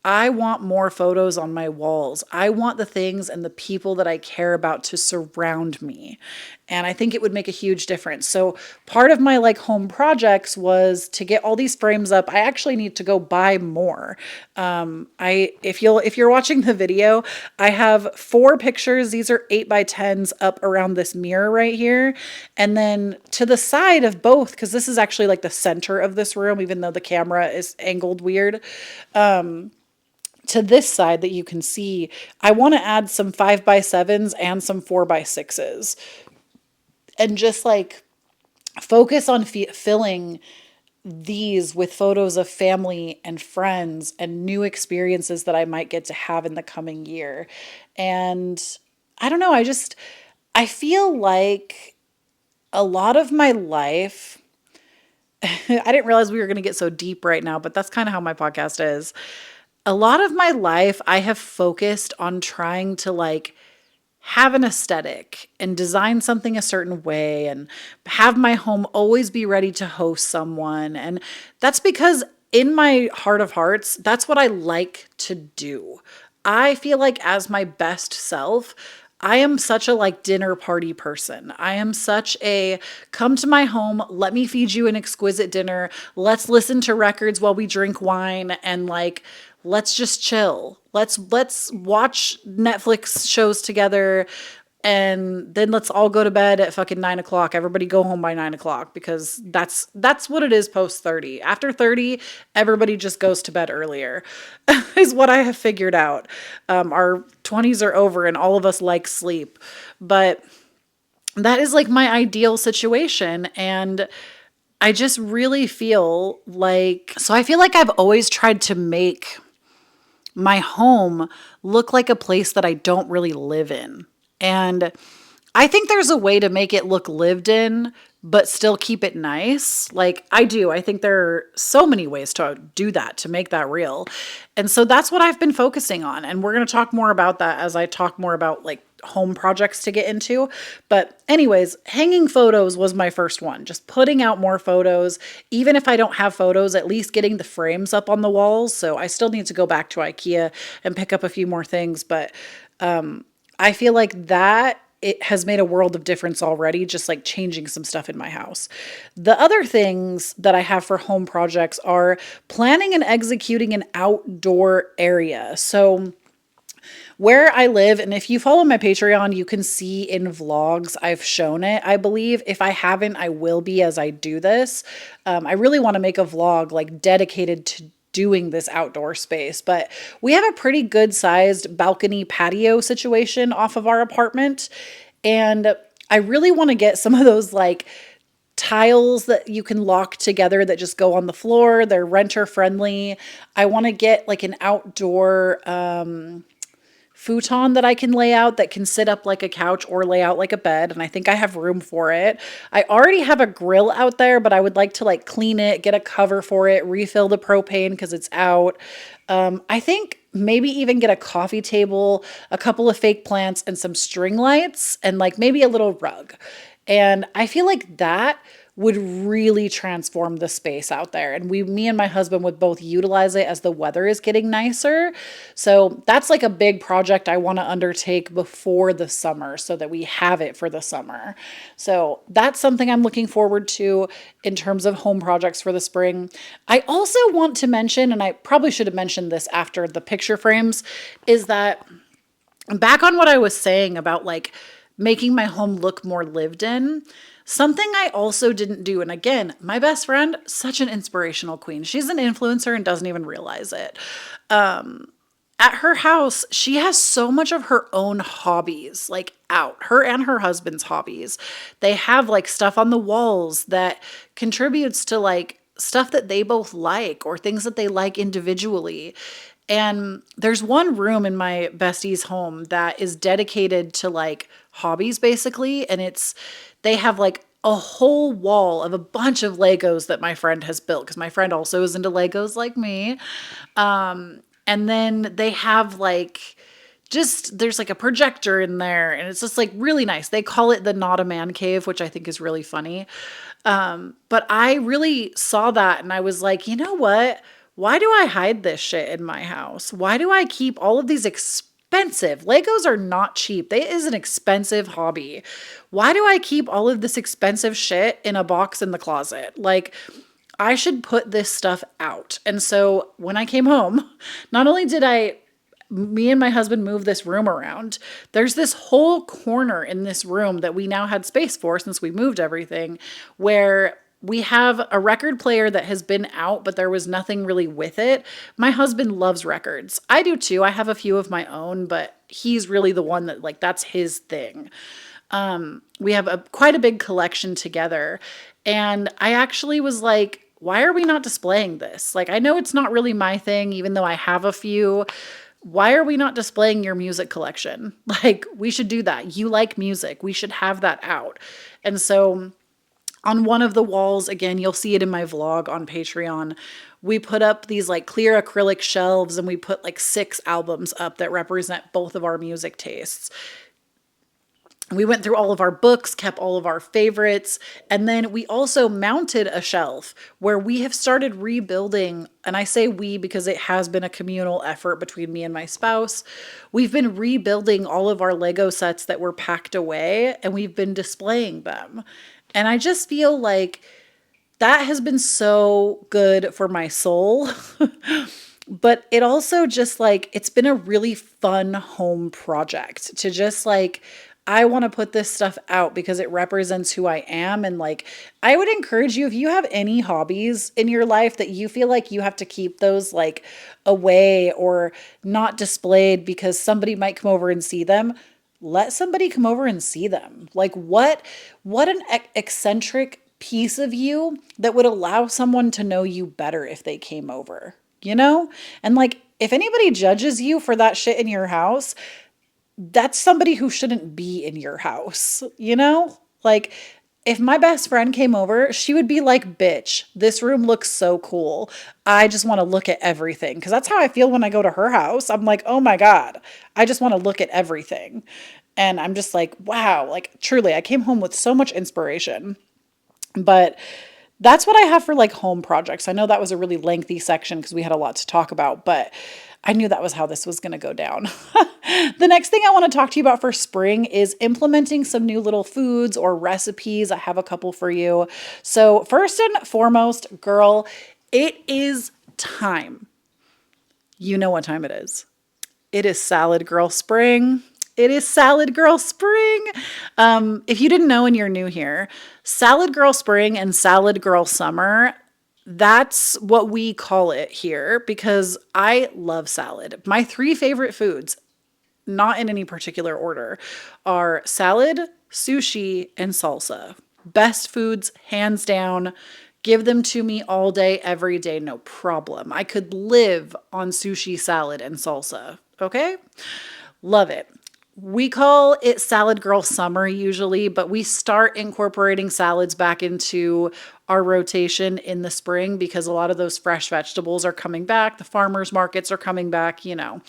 A: I want more photos on my walls. I want the things and the people that I care about to surround me. And I think it would make a huge difference. So part of my like home projects was to get all these frames up. I actually need to go buy more. If you're watching the video, I have 4 pictures. These are 8x10s up around this mirror right here. And then to the side of both, because this is actually like the center of this room, even though the camera is angled weird. to this side that you can see, I want to add some 5x7s and some 4x6s and just like focus on filling these with photos of family and friends and new experiences that I might get to have in the coming year. And I don't know, I feel like a lot of my life, I didn't realize we were going to get so deep right now, but that's kind of how my podcast is. A lot of my life, I have focused on trying to like have an aesthetic and design something a certain way and have my home always be ready to host someone. And that's because in my heart of hearts, that's what I like to do. I feel like as my best self, I am such a like dinner party person. I am such a come to my home, let me feed you an exquisite dinner. Let's listen to records while we drink wine and like let's just chill. Let's watch Netflix shows together and then let's all go to bed at fucking 9 o'clock. Everybody go home by 9 o'clock because that's what it is post 30. After 30, everybody just goes to bed earlier, is what I have figured out. Our 20s are over and all of us like sleep, but that is like my ideal situation. And I just really feel like, so I feel like I've always tried to make my home look like a place that I don't really live in. And I think there's a way to make it look lived in, but still keep it nice. Like I do. I think there are so many ways to do that, to make that real. And so that's what I've been focusing on. And we're going to talk more about that as I talk more about like home projects to get into. But anyways, hanging photos was my first one. Just putting out more photos. Even if I don't have photos, at least getting the frames up on the walls. So I still need to go back to IKEA and pick up a few more things. But I feel like that it has made a world of difference already, just like changing some stuff in my house. The other things that I have for home projects are planning and executing an outdoor area. So where I live, and if you follow my Patreon, you can see in vlogs, I've shown it, I believe. If I haven't, I will be as I do this. I really want to make a vlog like dedicated to doing this outdoor space, but we have a pretty good sized balcony patio situation off of our apartment. And I really want to get some of those like tiles that you can lock together that just go on the floor. They're renter friendly. I want to get like an outdoor, futon that I can lay out that can sit up like a couch or lay out like a bed. And I think I have room for it. I already have a grill out there, but I would like to like clean it, get a cover for it, refill the propane because it's out. I think maybe even get a coffee table, a couple of fake plants and some string lights and like maybe a little rug. And I feel like that would really transform the space out there. And me and my husband would both utilize it as the weather is getting nicer. So that's like a big project I want to undertake before the summer so that we have it for the summer. So that's something I'm looking forward to in terms of home projects for the spring. I also want to mention, and I probably should have mentioned this after the picture frames, is that back on what I was saying about like making my home look more lived in. Something I also didn't do, and again, my best friend, such an inspirational queen. She's an influencer and doesn't even realize it. At her house, she has so much of her own hobbies, like out, her and her husband's hobbies. They have like stuff on the walls that contributes to like stuff that they both like or things that they like individually. And there's one room in my bestie's home that is dedicated to like hobbies basically. And they have like a whole wall of a bunch of Legos that my friend has built because my friend also is into Legos like me. And then they have like, there's like a projector in there and it's just like really nice. They call it the Not a Man Cave, which I think is really funny. But I really saw that and I was like, you know what? Why do I hide this shit in my house? Why do I keep all of these expensive? Legos are not cheap. It is an expensive hobby. Why do I keep all of this expensive shit in a box in the closet? Like, I should put this stuff out. And so when I came home, not only did me and my husband move this room around, there's this whole corner in this room that we now had space for since we moved everything, where we have a record player that has been out, but there was nothing really with it. My husband loves records. I do too. I have a few of my own, but he's really the one that, like, that's his thing. We have quite a big collection together. And I actually was like, why are we not displaying this? Like, I know it's not really my thing, even though I have a few. Why are we not displaying your music collection? Like, we should do that. You like music. We should have that out. And so on one of the walls, again, you'll see it in my vlog on Patreon, we put up these like clear acrylic shelves and we put like 6 albums up that represent both of our music tastes. We went through all of our books, kept all of our favorites, and then we also mounted a shelf where we have started rebuilding. And I say we because it has been a communal effort between me and my spouse. We've been rebuilding all of our Lego sets that were packed away, and we've been displaying them. And I just feel like that has been so good for my soul. But it also just like, it's been a really fun home project to just like, I want to put this stuff out because it represents who I am. And like, I would encourage you, if you have any hobbies in your life that you feel like you have to keep those like away or not displayed because somebody might come over and see them, let somebody come over and see them. Like what an eccentric piece of you that would allow someone to know you better if they came over, you know? And like, if anybody judges you for that shit in your house, that's somebody who shouldn't be in your house, you know? Like, if my best friend came over, she would be like, bitch, this room looks so cool. I just want to look at everything. Because that's how I feel when I go to her house. I'm like, oh my God, I just want to look at everything. And I'm just like, wow, like truly, I came home with so much inspiration. But that's what I have for like home projects. I know that was a really lengthy section because we had a lot to talk about, but I knew that was how this was going to go down. The next thing I want to talk to you about for spring is implementing some new little foods or recipes. I have a couple for you. So, first and foremost, girl, it is time. You know what time it is. It is Salad Girl Spring. It is Salad Girl Spring. If you didn't know and you're new here, Salad Girl Spring and Salad Girl Summer, that's what we call it here because I love salad. My 3 favorite foods, not in any particular order, are salad, sushi, and salsa. Best foods, hands down. Give them to me all day, every day, no problem. I could live on sushi, salad, and salsa. Okay? Love it. We call it Salad Girl Summer usually, but we start incorporating salads back into our rotation in the spring because a lot of those fresh vegetables are coming back. The farmers markets are coming back, you know.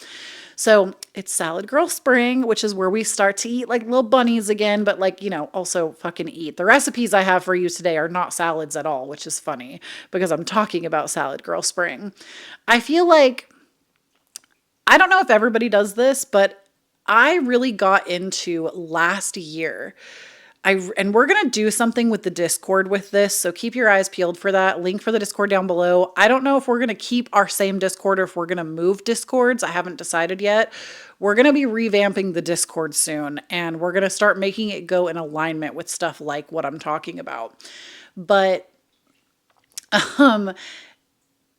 A: So it's Salad Girl Spring, which is where we start to eat like little bunnies again, but like, you know, also fucking eat. The recipes I have for you today are not salads at all, which is funny because I'm talking about Salad Girl Spring. I feel like, I don't know if everybody does this, but I really got into last year. And we're going to do something with the Discord with this, so keep your eyes peeled for that. Link for the Discord down below. I don't know if we're going to keep our same Discord or if we're going to move Discords. I haven't decided yet. We're going to be revamping the Discord soon, and we're going to start making it go in alignment with stuff like what I'm talking about. But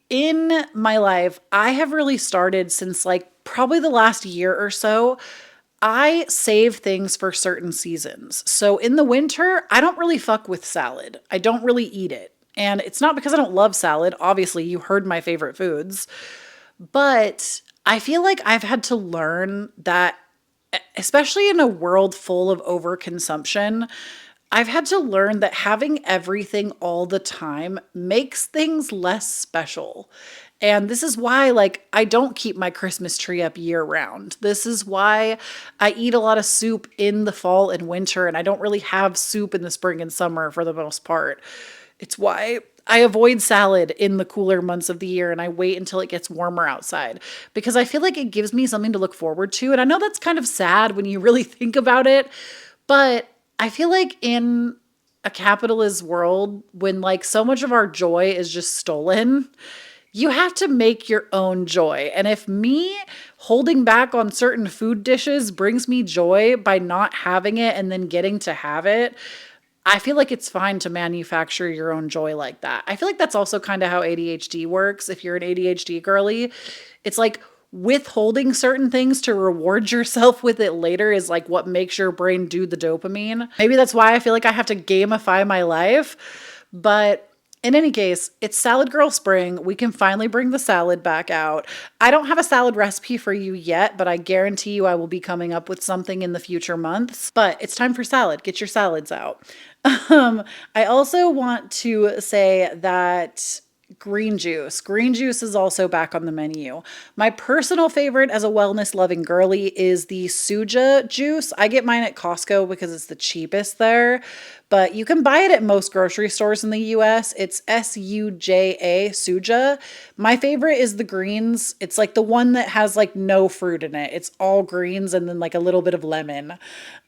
A: in my life, I have really started since like probably the last year or so. I save things for certain seasons. So in the winter, I don't really fuck with salad. I don't really eat it. And it's not because I don't love salad. Obviously, you heard my favorite foods. But I feel like I've had to learn that, especially in a world full of overconsumption, I've had to learn that having everything all the time makes things less special. And this is why, like, I don't keep my Christmas tree up year round. This is why I eat a lot of soup in the fall and winter, and I don't really have soup in the spring and summer for the most part. It's why I avoid salad in the cooler months of the year and I wait until it gets warmer outside because I feel like it gives me something to look forward to. And I know that's kind of sad when you really think about it, but I feel like in a capitalist world, when like so much of our joy is just stolen, you have to make your own joy. And if me holding back on certain food dishes brings me joy by not having it and then getting to have it, I feel like it's fine to manufacture your own joy like that. I feel like that's also kind of how ADHD works. If you're an ADHD girly, it's like withholding certain things to reward yourself with it later is like what makes your brain do the dopamine. Maybe that's why I feel like I have to gamify my life. But in any case, it's Salad Girl Spring. We can finally bring the salad back out. I don't have a salad recipe for you yet, but I guarantee you I will be coming up with something in the future months. But it's time for salad. Get your salads out. I also want to say that green juice. Green juice is also back on the menu. My personal favorite as a wellness loving girly is the Suja juice. I get mine at Costco because it's the cheapest there, but you can buy it at most grocery stores in the US. It's Suja, Suja. My favorite is the greens. It's like the one that has like no fruit in it. It's all greens and then like a little bit of lemon.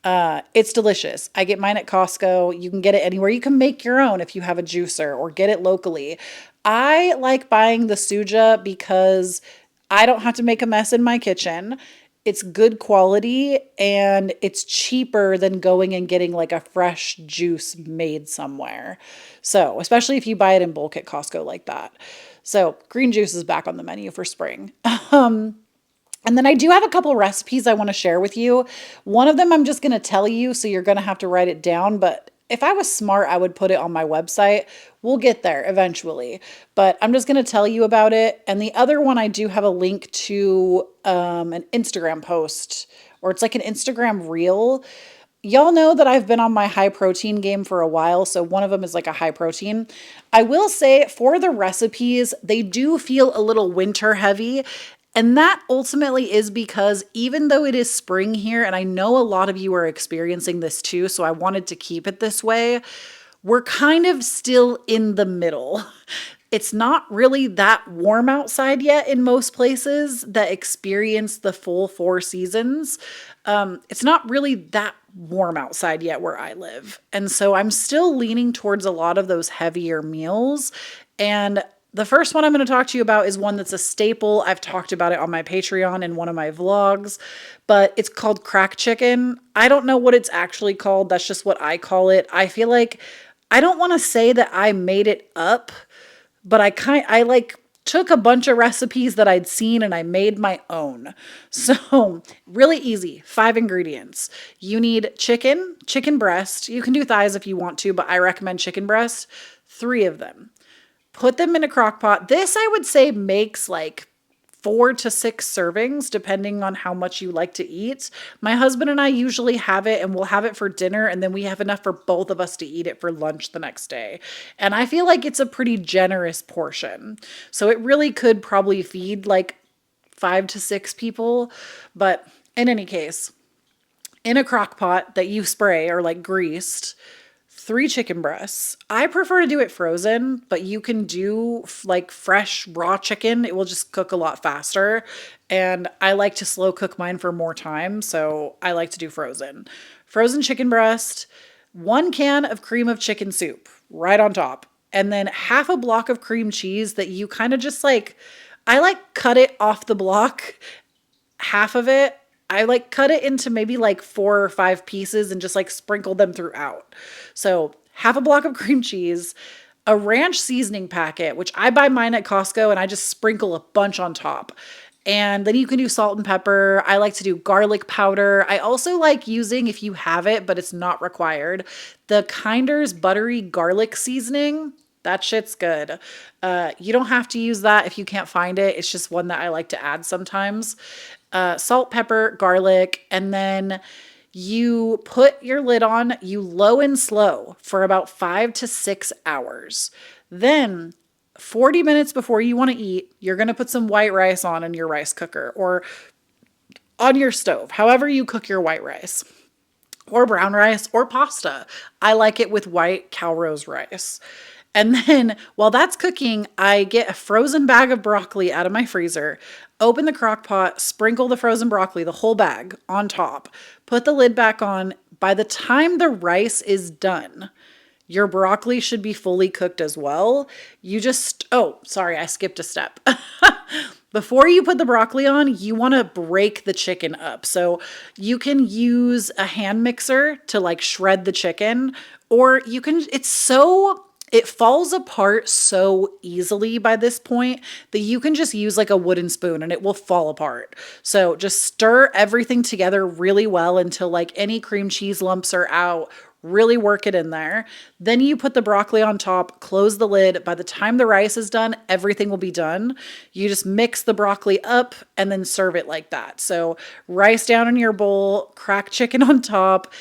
A: It's delicious. I get mine at Costco. You can get it anywhere. You can make your own if you have a juicer or get it locally. I like buying the Suja because I don't have to make a mess in my kitchen. It's good quality and it's cheaper than going and getting like a fresh juice made somewhere. So, especially if you buy it in bulk at Costco like that. So, green juice is back on the menu for spring. And then I do have a couple recipes I want to share with you. One of them I'm just going to tell you, so you're going to have to write it down. But if I was smart, I would put it on my website. We'll get there eventually. But I'm just going to tell you about it. And the other one, I do have a link to an Instagram post, or it's like an Instagram reel. Y'all know that I've been on my high protein game for a while, so one of them is like a high protein. I will say for the recipes, they do feel a little winter heavy. And that ultimately is because even though it is spring here, and I know a lot of you are experiencing this too, so I wanted to keep it this way, we're kind of still in the middle. It's not really that warm outside yet in most places that experience the full 4 seasons. It's not really that warm outside yet where I live. And so I'm still leaning towards a lot of those heavier meals. And the first one I'm going to talk to you about is one that's a staple. I've talked about it on my Patreon in one of my vlogs, but it's called crack chicken. I don't know what it's actually called. That's just what I call it. I feel like I don't want to say that I made it up, but I like took a bunch of recipes that I'd seen and I made my own. So, really easy. 5 ingredients. You need chicken breast. You can do thighs if you want to, but I recommend chicken breast. 3 of them. Put them in a crock pot. This, I would say, makes like 4 to 6 servings, depending on how much you like to eat. My husband and I usually have it, and we'll have it for dinner, and then we have enough for both of us to eat it for lunch the next day. And I feel like it's a pretty generous portion. So it really could probably feed like 5 to 6 people. But in any case, in a crock pot that you spray or like greased, 3 chicken breasts. I prefer to do it frozen, but you can do like fresh raw chicken. It will just cook a lot faster. And I like to slow cook mine for more time, so I like to do frozen. Frozen chicken breast, 1 can of cream of chicken soup right on top, and then half a block of cream cheese that you kind of just like, I like cut it off the block, half of it. I like cut it into maybe like 4 or 5 pieces and just like sprinkle them throughout. So half a block of cream cheese, a ranch seasoning packet, which I buy mine at Costco and I just sprinkle a bunch on top. And then you can do salt and pepper. I like to do garlic powder. I also like using, if you have it, but it's not required, the Kinder's buttery garlic seasoning. That shit's good. You don't have to use that if you can't find it. It's just one that I like to add sometimes. Salt, pepper, garlic, and then you put your lid on, you low and slow for about 5 to 6 hours. Then 40 minutes before you want to eat, you're going to put some white rice on in your rice cooker or on your stove, however you cook your white rice or brown rice or pasta. I like it with white Calrose rice. And then while that's cooking, I get a frozen bag of broccoli out of my freezer, open the crock pot, sprinkle the frozen broccoli, the whole bag on top, put the lid back on. By the time the rice is done, your broccoli should be fully cooked as well. Oh, sorry, I skipped a step. Before you put the broccoli on, you want to break the chicken up. So you can use a hand mixer to like shred the chicken, Or you can, it falls apart so easily by this point that you can just use like a wooden spoon and it will fall apart. So just stir everything together really well until like any cream cheese lumps are out. Really work it in there. Then you put the broccoli on top, close the lid. By the time the rice is done, everything will be done. You just mix the broccoli up and then serve it like that. So rice down in your bowl, cracked chicken on top.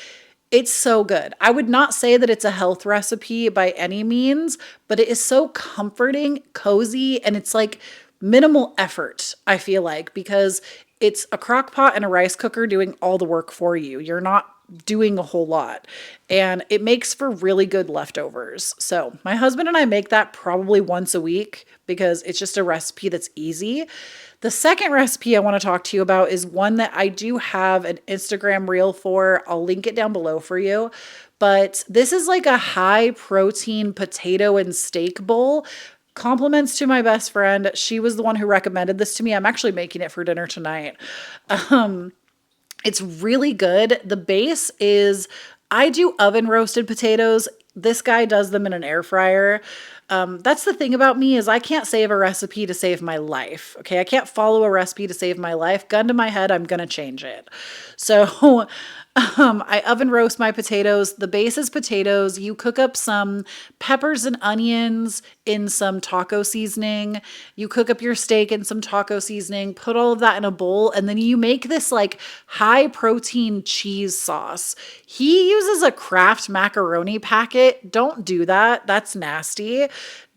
A: It's so good. I would not say that it's a health recipe by any means, but it is so comforting, cozy, and it's like minimal effort, I feel like, because it's a crock pot and a rice cooker doing all the work for you. You're not doing a whole lot, and it makes for really good leftovers. So my husband and I make that probably once a week because it's just a recipe that's easy. The second recipe I want to talk to you about is one that I do have an Instagram reel for. I'll link it down below for you. But this is like a high protein potato and steak bowl. Compliments to my best friend. She was the one who recommended this to me. I'm actually making it for dinner tonight. It's really good. The base is, I do oven roasted potatoes. This guy does them in an air fryer. That's the thing about me is I can't save a recipe to save my life. Okay. I can't follow a recipe to save my life. Gun to my head, I'm going to change it. So I oven roast my potatoes. The base is potatoes. You cook up some peppers and onions in some taco seasoning. You cook up your steak in some taco seasoning, put all of that in a bowl, and then you make this like high protein cheese sauce. He uses a Kraft macaroni packet. Don't do that. That's nasty.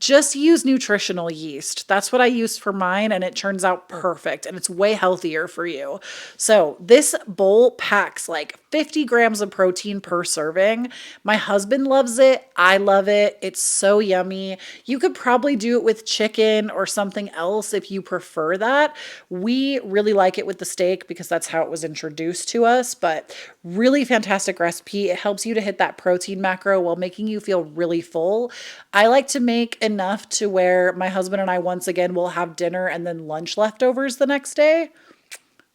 A: Just use nutritional yeast. That's what I used for mine, and it turns out perfect, and it's way healthier for you. So this bowl packs like 50 grams of protein per serving. My husband loves it. I love it. It's so yummy. You could probably do it with chicken or something else if you prefer that. We really like it with the steak because that's how it was introduced to us, but really fantastic recipe. It helps you to hit that protein macro while making you feel really full. I like to make enough to where my husband and I once again will have dinner and then lunch leftovers the next day.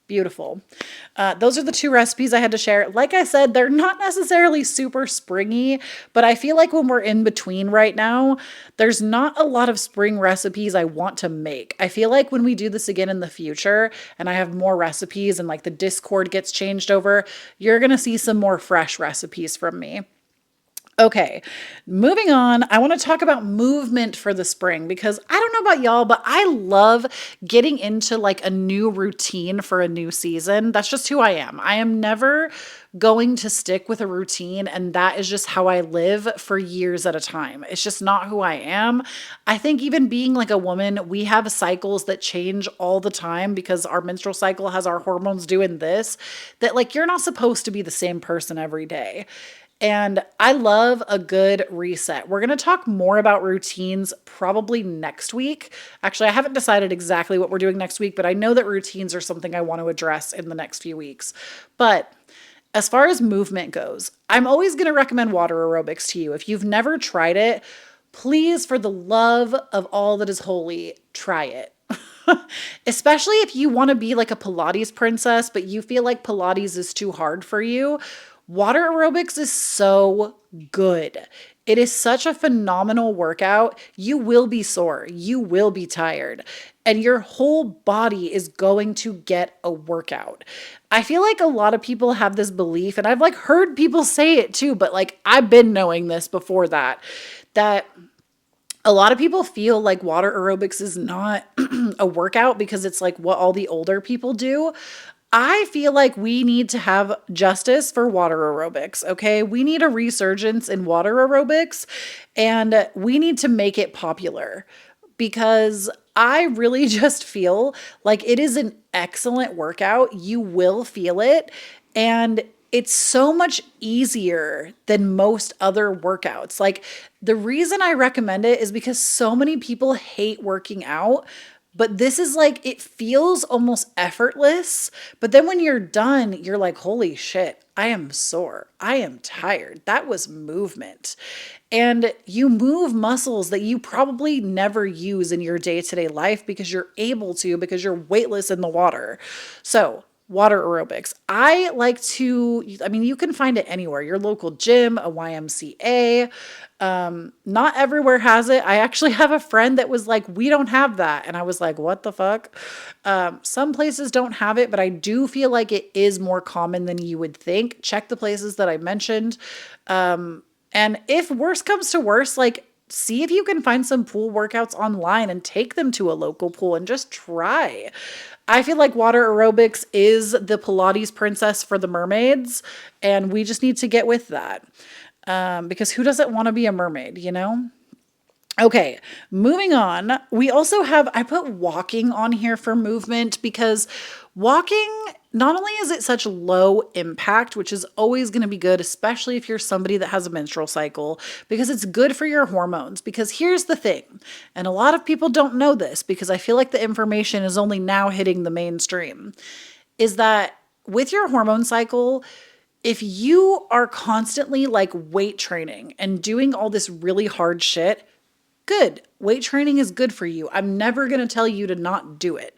A: Beautiful. Those are the two recipes I had to share. Like I said, they're not necessarily super springy, but I feel like when we're in between right now, there's not a lot of spring recipes I want to make. I feel like when we do this again in the future and I have more recipes and like the Discord gets changed over, you're going to see some more fresh recipes from me. Okay, moving on. I want to talk about movement for the spring because I don't know about y'all, but I love getting into like a new routine for a new season. That's just who I am. I am never going to stick with a routine, and that is just how I live for years at a time. It's just not who I am. I think even being like a woman, we have cycles that change all the time because our menstrual cycle has our hormones doing this, that like you're not supposed to be the same person every day. And I love a good reset. We're going to talk more about routines probably next week. Actually, I haven't decided exactly what we're doing next week, but I know that routines are something I want to address in the next few weeks. But as far as movement goes, I'm always going to recommend water aerobics to you. If you've never tried it, please, for the love of all that is holy, try it. Especially if you want to be like a Pilates princess, but you feel like Pilates is too hard for you. Water aerobics is so good. It is such a phenomenal workout. You will be sore. You will be tired. And your whole body is going to get a workout. I feel like a lot of people have this belief, and I've like heard people say it too, but like I've been knowing this before that a lot of people feel like water aerobics is not a workout because it's like what all the older people do. I feel like we need to have justice for water aerobics, okay? We need a resurgence in water aerobics, and we need to make it popular because I really just feel like it is an excellent workout. You will feel it, and it's so much easier than most other workouts. Like the reason I recommend it is because so many people hate working out, but this is like, it feels almost effortless. But then when you're done, you're like, holy shit, I am sore. I am tired. That was movement. And you move muscles that you probably never use in your day-to-day life because you're able to, because you're weightless in the water. So water aerobics. I like to, I mean, you can find it anywhere, your local gym, a YMCA. Not everywhere has it. I actually have a friend that was like, we don't have that. And I was like, what the fuck? Some places don't have it, but I do feel like it is more common than you would think. Check the places that I mentioned. And if worse comes to worse, like, see if you can find some pool workouts online and take them to a local pool and just try. I feel like water aerobics is the Pilates princess for the mermaids, and we just need to get with that. Because who doesn't want to be a mermaid, you know? Okay, moving on. We also have, I put walking on here for movement because walking, not only is it such low impact, which is always going to be good, especially if you're somebody that has a menstrual cycle, because it's good for your hormones. Because here's the thing, and a lot of people don't know this because I feel like the information is only now hitting the mainstream, is that with your hormone cycle, if you are constantly like weight training and doing all this really hard shit, good. Weight training is good for you. I'm never going to tell you to not do it.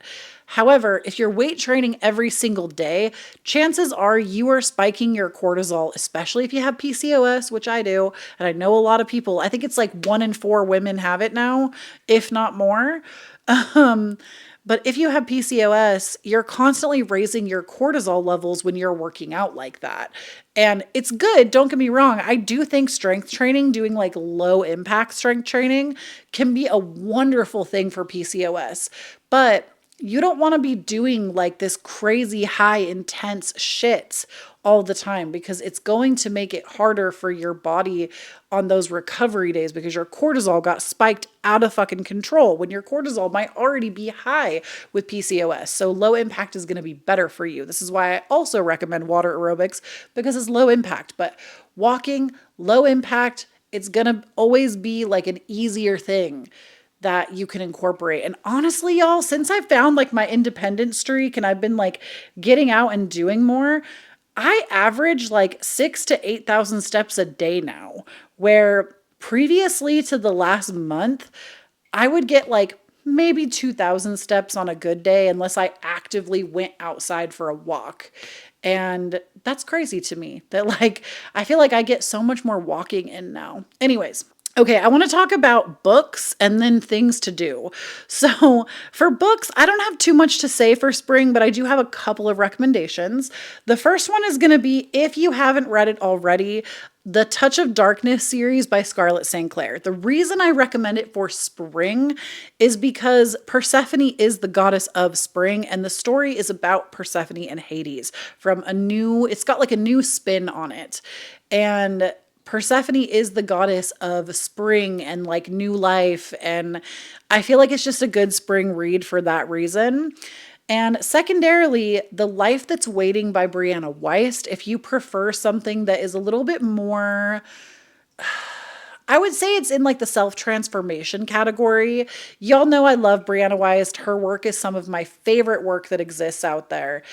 A: However, if you're weight training every single day, chances are you are spiking your cortisol, especially if you have PCOS, which I do. And I know a lot of people, I think it's like 1 in 4 women have it now, if not more. Um, but if you have PCOS, you're constantly raising your cortisol levels when you're working out like that. And it's good, don't get me wrong. I do think strength training, doing like low impact strength training, can be a wonderful thing for PCOS. But you don't want to be doing like this crazy high intense shit all the time because it's going to make it harder for your body on those recovery days because your cortisol got spiked out of fucking control when your cortisol might already be high with PCOS. So low impact is going to be better for you. This is why I also recommend water aerobics because it's low impact, but walking, low impact, it's going to always be like an easier thing that you can incorporate. And honestly, y'all, since I found like my independent streak and I've been like getting out and doing more, I average like 6 to 8,000 steps a day now, where previously to the last month, I would get like maybe 2,000 steps on a good day unless I actively went outside for a walk. And that's crazy to me that like I feel like I get so much more walking in now. Anyways, okay, I want to talk about books and then things to do. So, for books, I don't have too much to say for spring, but I do have a couple of recommendations. The first one is going to be, if you haven't read it already, the Touch of Darkness series by Scarlett St. Clair. The reason I recommend it for spring is because Persephone is the goddess of spring, and the story is about Persephone and Hades from it's got like a new spin on it. And Persephone is the goddess of spring and like new life. And I feel like it's just a good spring read for that reason. And secondarily, The Life That's Waiting by Brianna Wiest. If you prefer something that is a little bit more, I would say it's in like the self-transformation category. Y'all know I love Brianna Wiest. Her work is some of my favorite work that exists out there.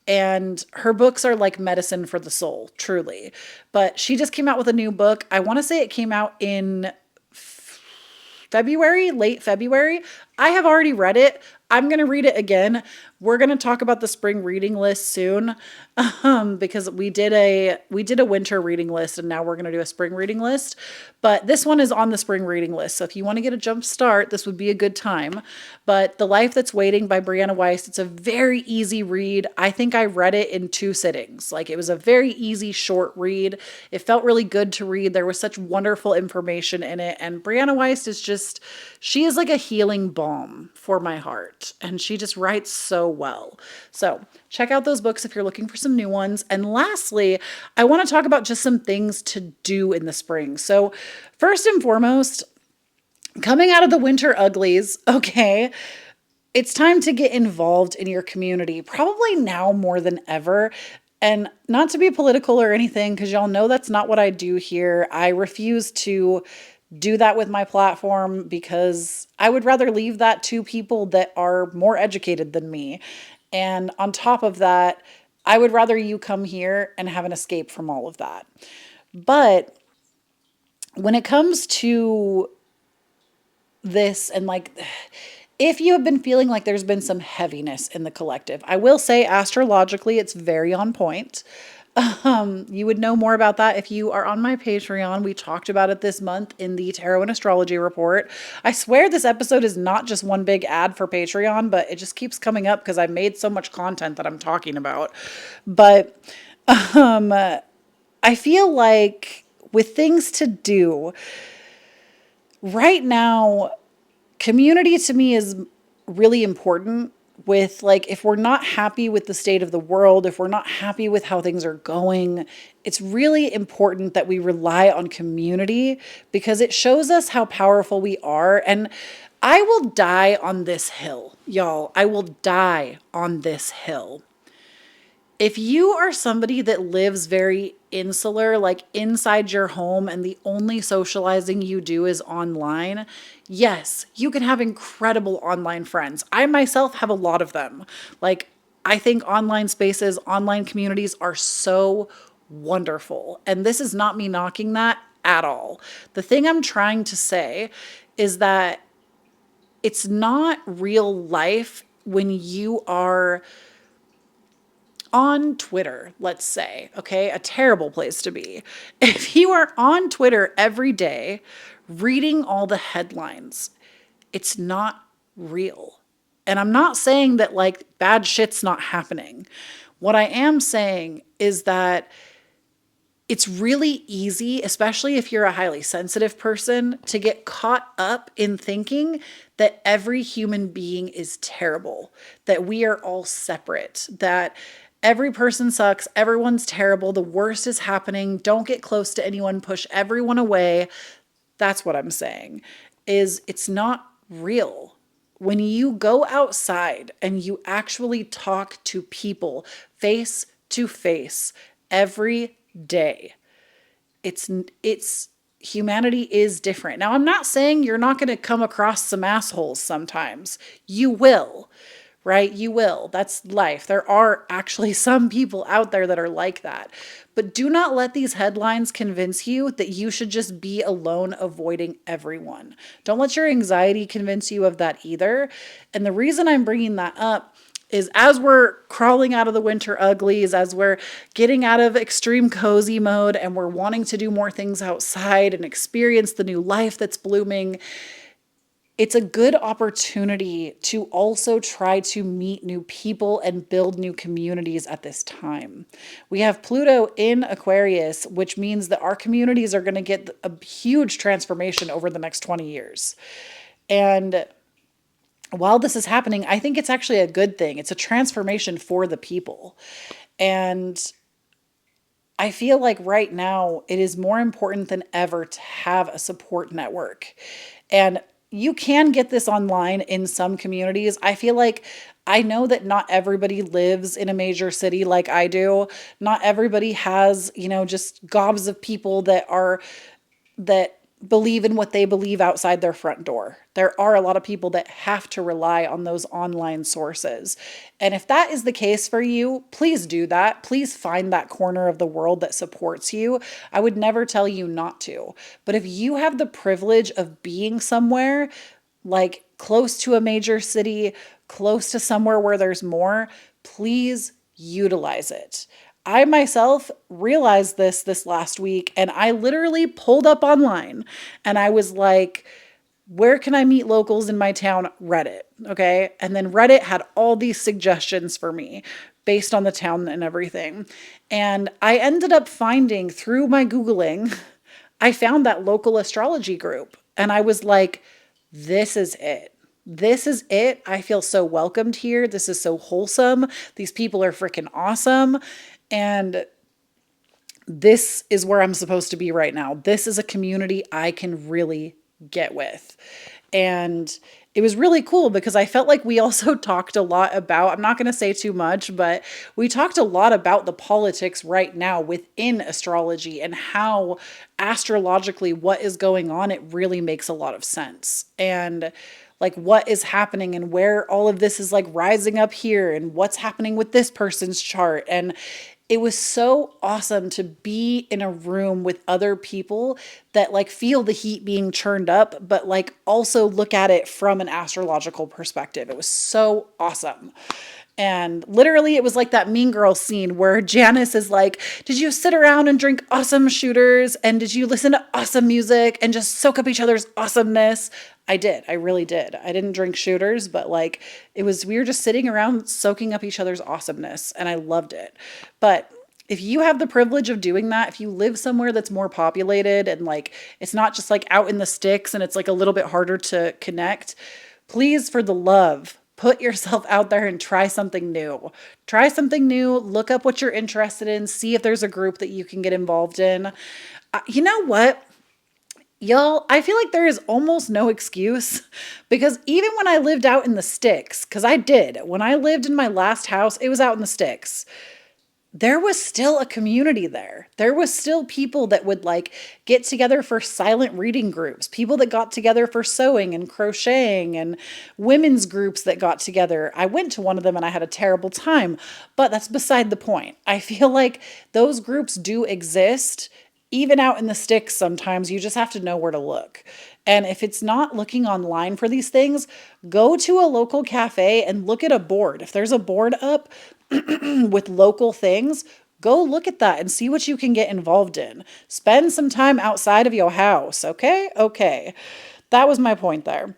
A: And her books are like medicine for the soul, truly. But she just came out with a new book. I want to say it came out in February, late February. I have already read it. I'm going to read it again. We're going to talk about the spring reading list soon, because we did a winter reading list and now we're going to do a spring reading list. But this one is on the spring reading list. So if you want to get a jump start, this would be a good time. But The Life That's Waiting by Brianna Wiest, it's a very easy read. I think I read it in 2 sittings. Like, it was a very easy, short read. It felt really good to read. There was such wonderful information in it. And Brianna Wiest is just, she is like a healing balm for my heart. And she just writes so well. So check out those books if you're looking for some new ones. And lastly, I want to talk about just some things to do in the spring. So first and foremost, coming out of the winter uglies, okay, it's time to get involved in your community, probably now more than ever. And not to be political or anything, because y'all know that's not what I do here. I refuse to do that with my platform because I would rather leave that to people that are more educated than me. And on top of that, I would rather you come here and have an escape from all of that. But when it comes to this and like If you have been feeling like there's been some heaviness in the collective, I will say astrologically, it's very on point. You would know more about that if you are on my Patreon. We talked about it this month in the Tarot and Astrology report. I swear this episode is not just one big ad for Patreon, but it just keeps coming up because I made so much content that I'm talking about. But I feel like with things to do right now, community to me is really important. With like, if we're not happy with the state of the world, if we're not happy with how things are going, it's really important that we rely on community because it shows us how powerful we are. And I will die on this hill, y'all. I will die on this hill. If you are somebody that lives very insular, like inside your home, and the only socializing you do is online, yes, you can have incredible online friends. I myself have a lot of them. Like, I think online spaces, online communities are so wonderful. And this is not me knocking that at all. The thing I'm trying to say is that it's not real life when you are on Twitter, let's say, okay, a terrible place to be. If you are on Twitter every day reading all the headlines, it's not real. And I'm not saying that like bad shit's not happening. What I am saying is that it's really easy, especially if you're a highly sensitive person, to get caught up in thinking that every human being is terrible, that we are all separate, that every person sucks, everyone's terrible, the worst is happening, don't get close to anyone, push everyone away. That's what I'm saying, is it's not real. When you go outside and you actually talk to people face to face every day, it's humanity is different. Now, I'm not saying you're not going to come across some assholes sometimes. You will, right? You will. That's life. There are actually some people out there that are like that. But do not let these headlines convince you that you should just be alone avoiding everyone. Don't let your anxiety convince you of that either. And the reason I'm bringing that up is as we're crawling out of the winter uglies, as we're getting out of extreme cozy mode and we're wanting to do more things outside and experience the new life that's blooming, it's a good opportunity to also try to meet new people and build new communities at this time. We have Pluto in Aquarius, which means that our communities are going to get a huge transformation over the next 20 years. And while this is happening, I think it's actually a good thing. It's a transformation for the people. And I feel like right now it is more important than ever to have a support network. And you can get this online in some communities. I feel like I know that not everybody lives in a major city like I do. Not everybody has, just gobs of people that believe in what they believe outside their front door. There are a lot of people that have to rely on those online sources. And if that is the case for you, please do that. Please find that corner of the world that supports you. I would never tell you not to. But if you have the privilege of being somewhere like close to a major city, close to somewhere where there's more, please utilize it. I myself realized this last week, and I literally pulled up online and I was like, where can I meet locals in my town? Reddit. Okay. And then Reddit had all these suggestions for me based on the town and everything. And I ended up finding through my Googling, I found that local astrology group. And I was like, this is it. This is it. I feel so welcomed here. This is so wholesome. These people are freaking awesome. And this is where I'm supposed to be right now. This is a community I can really get with. And it was really cool because I felt like we also talked a lot about, I'm not going to say too much, but we talked a lot about the politics right now within astrology and how astrologically what is going on, it really makes a lot of sense. And like what is happening and where all of this is like rising up here and what's happening with this person's chart. And it was so awesome to be in a room with other people that like feel the heat being churned up, but like also look at it from an astrological perspective. It was so awesome. And literally, it was like that Mean Girl scene where Janice is like, did you sit around and drink awesome shooters? And did you listen to awesome music and just soak up each other's awesomeness? I did. I really did. I didn't drink shooters, but like we were just sitting around soaking up each other's awesomeness. And I loved it. But if you have the privilege of doing that, if you live somewhere that's more populated and like it's not just like out in the sticks and it's like a little bit harder to connect, please, for the love, put yourself out there and try something new. Try something new, look up what you're interested in, see if there's a group that you can get involved in. You know what? Y'all, I feel like there is almost no excuse because even when I lived out in the sticks, because I did, when I lived in my last house, it was out in the sticks, there was still a community there. There was still people that would like get together for silent reading groups, people that got together for sewing and crocheting, and women's groups that got together. I went to one of them and I had a terrible time, but that's beside the point. I feel like those groups do exist. Even out in the sticks, sometimes you just have to know where to look. And if it's not looking online for these things, go to a local cafe and look at a board. If there's a board up with local things, go look at that and see what you can get involved in. Spend some time outside of your house, okay? Okay. That was my point there.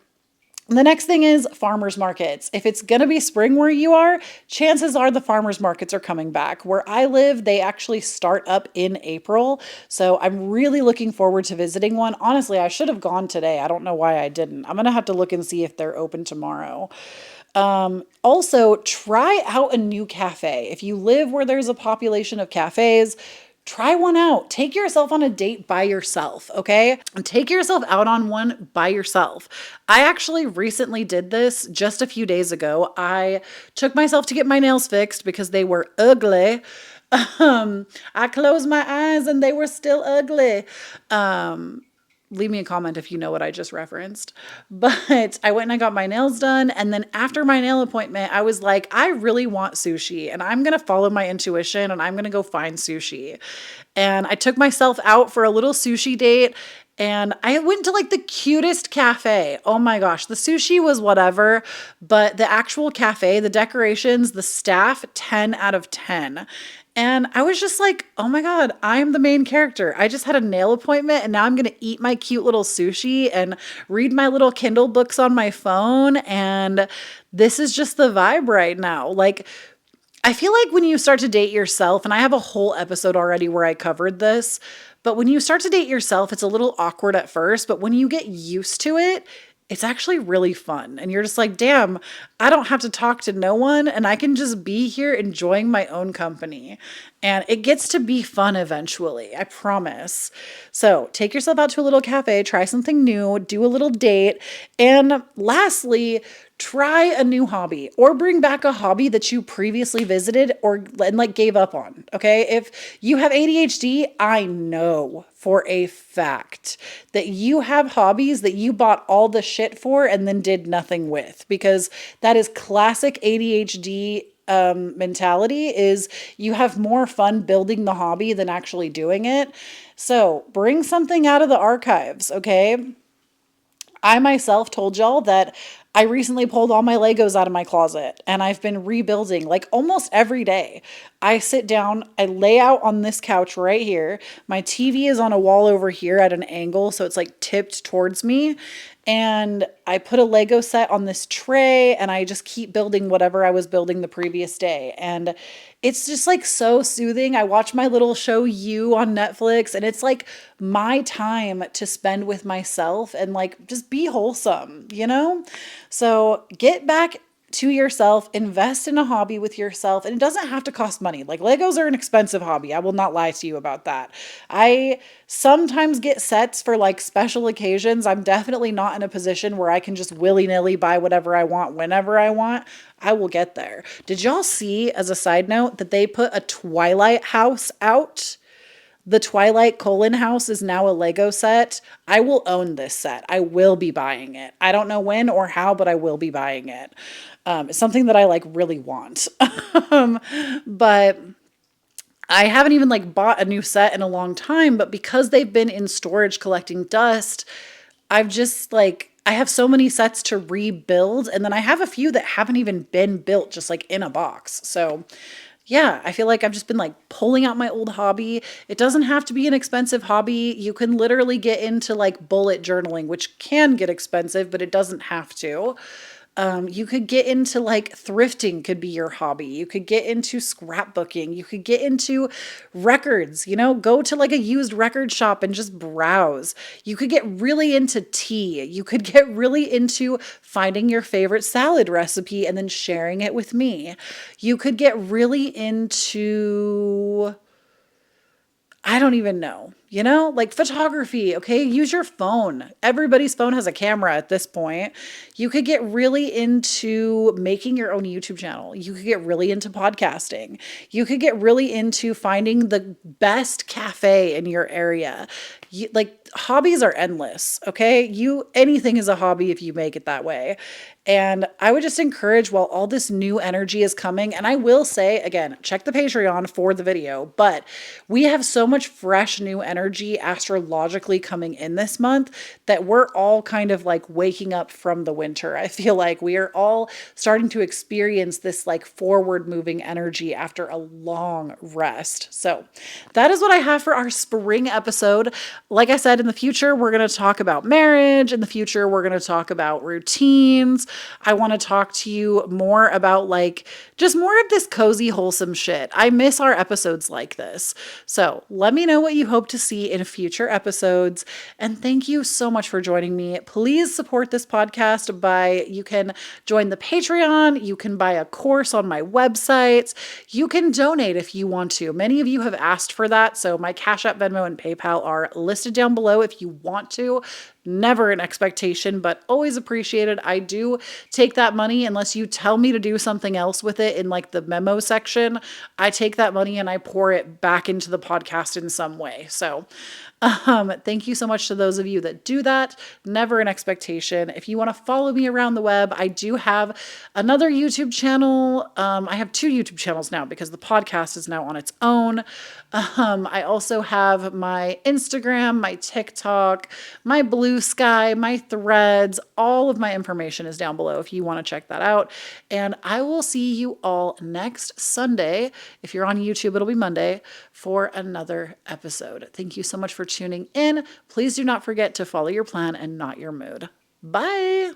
A: The next thing is farmers markets. If it's going to be spring where you are, chances are the farmers markets are coming back. Where I live, they actually start up in April. So I'm really looking forward to visiting one. Honestly, I should have gone today. I don't know why I didn't. I'm going to have to look and see if they're open tomorrow. Also, try out a new cafe. If you live where there's a population of cafes, try one out. Take yourself on a date by yourself, okay? And take yourself out on one by yourself. I actually recently did this just a few days ago. I took myself to get my nails fixed because they were ugly. I closed my eyes and they were still ugly. Leave me a comment if you know what I just referenced. But I went and I got my nails done. And then after my nail appointment, I was like, I really want sushi and I'm going to follow my intuition and I'm going to go find sushi. And I took myself out for a little sushi date and I went to like the cutest cafe. Oh my gosh, the sushi was whatever, but the actual cafe, the decorations, the staff, 10 out of 10. And I was just like, oh my God, I'm the main character. I just had a nail appointment and now I'm going to eat my cute little sushi and read my little Kindle books on my phone. And this is just the vibe right now. Like, I feel like when you start to date yourself, and I have a whole episode already where I covered this, but when you start to date yourself, it's a little awkward at first, but when you get used to it, it's actually really fun. And you're just like, damn, I don't have to talk to no one and I can just be here enjoying my own company. And it gets to be fun eventually, I promise. So take yourself out to a little cafe, try something new, do a little date. And lastly, try a new hobby or bring back a hobby that you previously visited and like gave up on. Okay. If you have ADHD, I know for a fact that you have hobbies that you bought all the shit for and then did nothing with, because that is classic ADHD mentality. Is you have more fun building the hobby than actually doing it. So bring something out of the archives. Okay. I myself told y'all that I recently pulled all my Legos out of my closet and I've been rebuilding like almost every day. I sit down, I lay out on this couch right here. My TV is on a wall over here at an angle, so it's like tipped towards me. And I put a Lego set on this tray and I just keep building whatever I was building the previous day. And it's just like so soothing. I watch my little show You on Netflix and it's like my time to spend with myself and like just be wholesome, you know? So get back to yourself, invest in a hobby with yourself, and it doesn't have to cost money. Like Legos are an expensive hobby. I will not lie to you about that. I sometimes get sets for like special occasions. I'm definitely not in a position where I can just willy-nilly buy whatever I want whenever I want. I will get there. Did y'all see, as a side note, that they put a Twilight house out? the Twilight Colon house is now a Lego set. I will own this set. I will be buying it. I don't know when or how, but I will be buying it. It's something that I like really want. um, but I haven't even like bought a new set in a long time, but because they've been in storage collecting dust, I've just like I have so many sets to rebuild, and then I have a few that haven't even been built, just like in a box. So yeah, I feel like I've just been like pulling out my old hobby. It doesn't have to be an expensive hobby. You can literally get into like bullet journaling, which can get expensive, but it doesn't have to. You could get into like thrifting, could be your hobby. You could get into scrapbooking. You could get into records, go to like a used record shop and just browse. You could get really into tea. You could get really into finding your favorite salad recipe and then sharing it with me. You could get really into I don't even know, like photography. Okay. Use your phone. Everybody's phone has a camera at this point. You could get really into making your own YouTube channel. You could get really into podcasting. You could get really into finding the best cafe in your area. Like hobbies are endless. Okay. Anything is a hobby if you make it that way. And I would just encourage while all this new energy is coming, and I will say again, check the Patreon for the video, but we have so much fresh new energy astrologically coming in this month that we're all kind of like waking up from the winter. I feel like we are all starting to experience this like forward moving energy after a long rest. So that is what I have for our spring episode. Like I said, in the future, we're going to talk about marriage. In the future, we're going to talk about routines. I want to talk to you more about like just more of this cozy, wholesome shit. I miss our episodes like this. So let me know what you hope to see in future episodes. And thank you so much for joining me. Please support this podcast you can join the Patreon. You can buy a course on my websites. You can donate if you want to. Many of you have asked for that. So my Cash App, Venmo, and PayPal are listed down below if you want to. Never an expectation, but always appreciated. I do take that money unless you tell me to do something else with it in like the memo section. I take that money and I pour it back into the podcast in some way. So thank you so much to those of you that do that. Never an expectation. If you want to follow me around the web, I do have another YouTube channel. I have two YouTube channels now because the podcast is now on its own. I also have my Instagram, my TikTok, my Blue Sky, my Threads. All of my information is down below if you want to check that out. And I will see you all next Sunday. If you're on YouTube, it'll be Monday for another episode. Thank you so much for tuning in. Please do not forget to follow your plan and not your mood. Bye.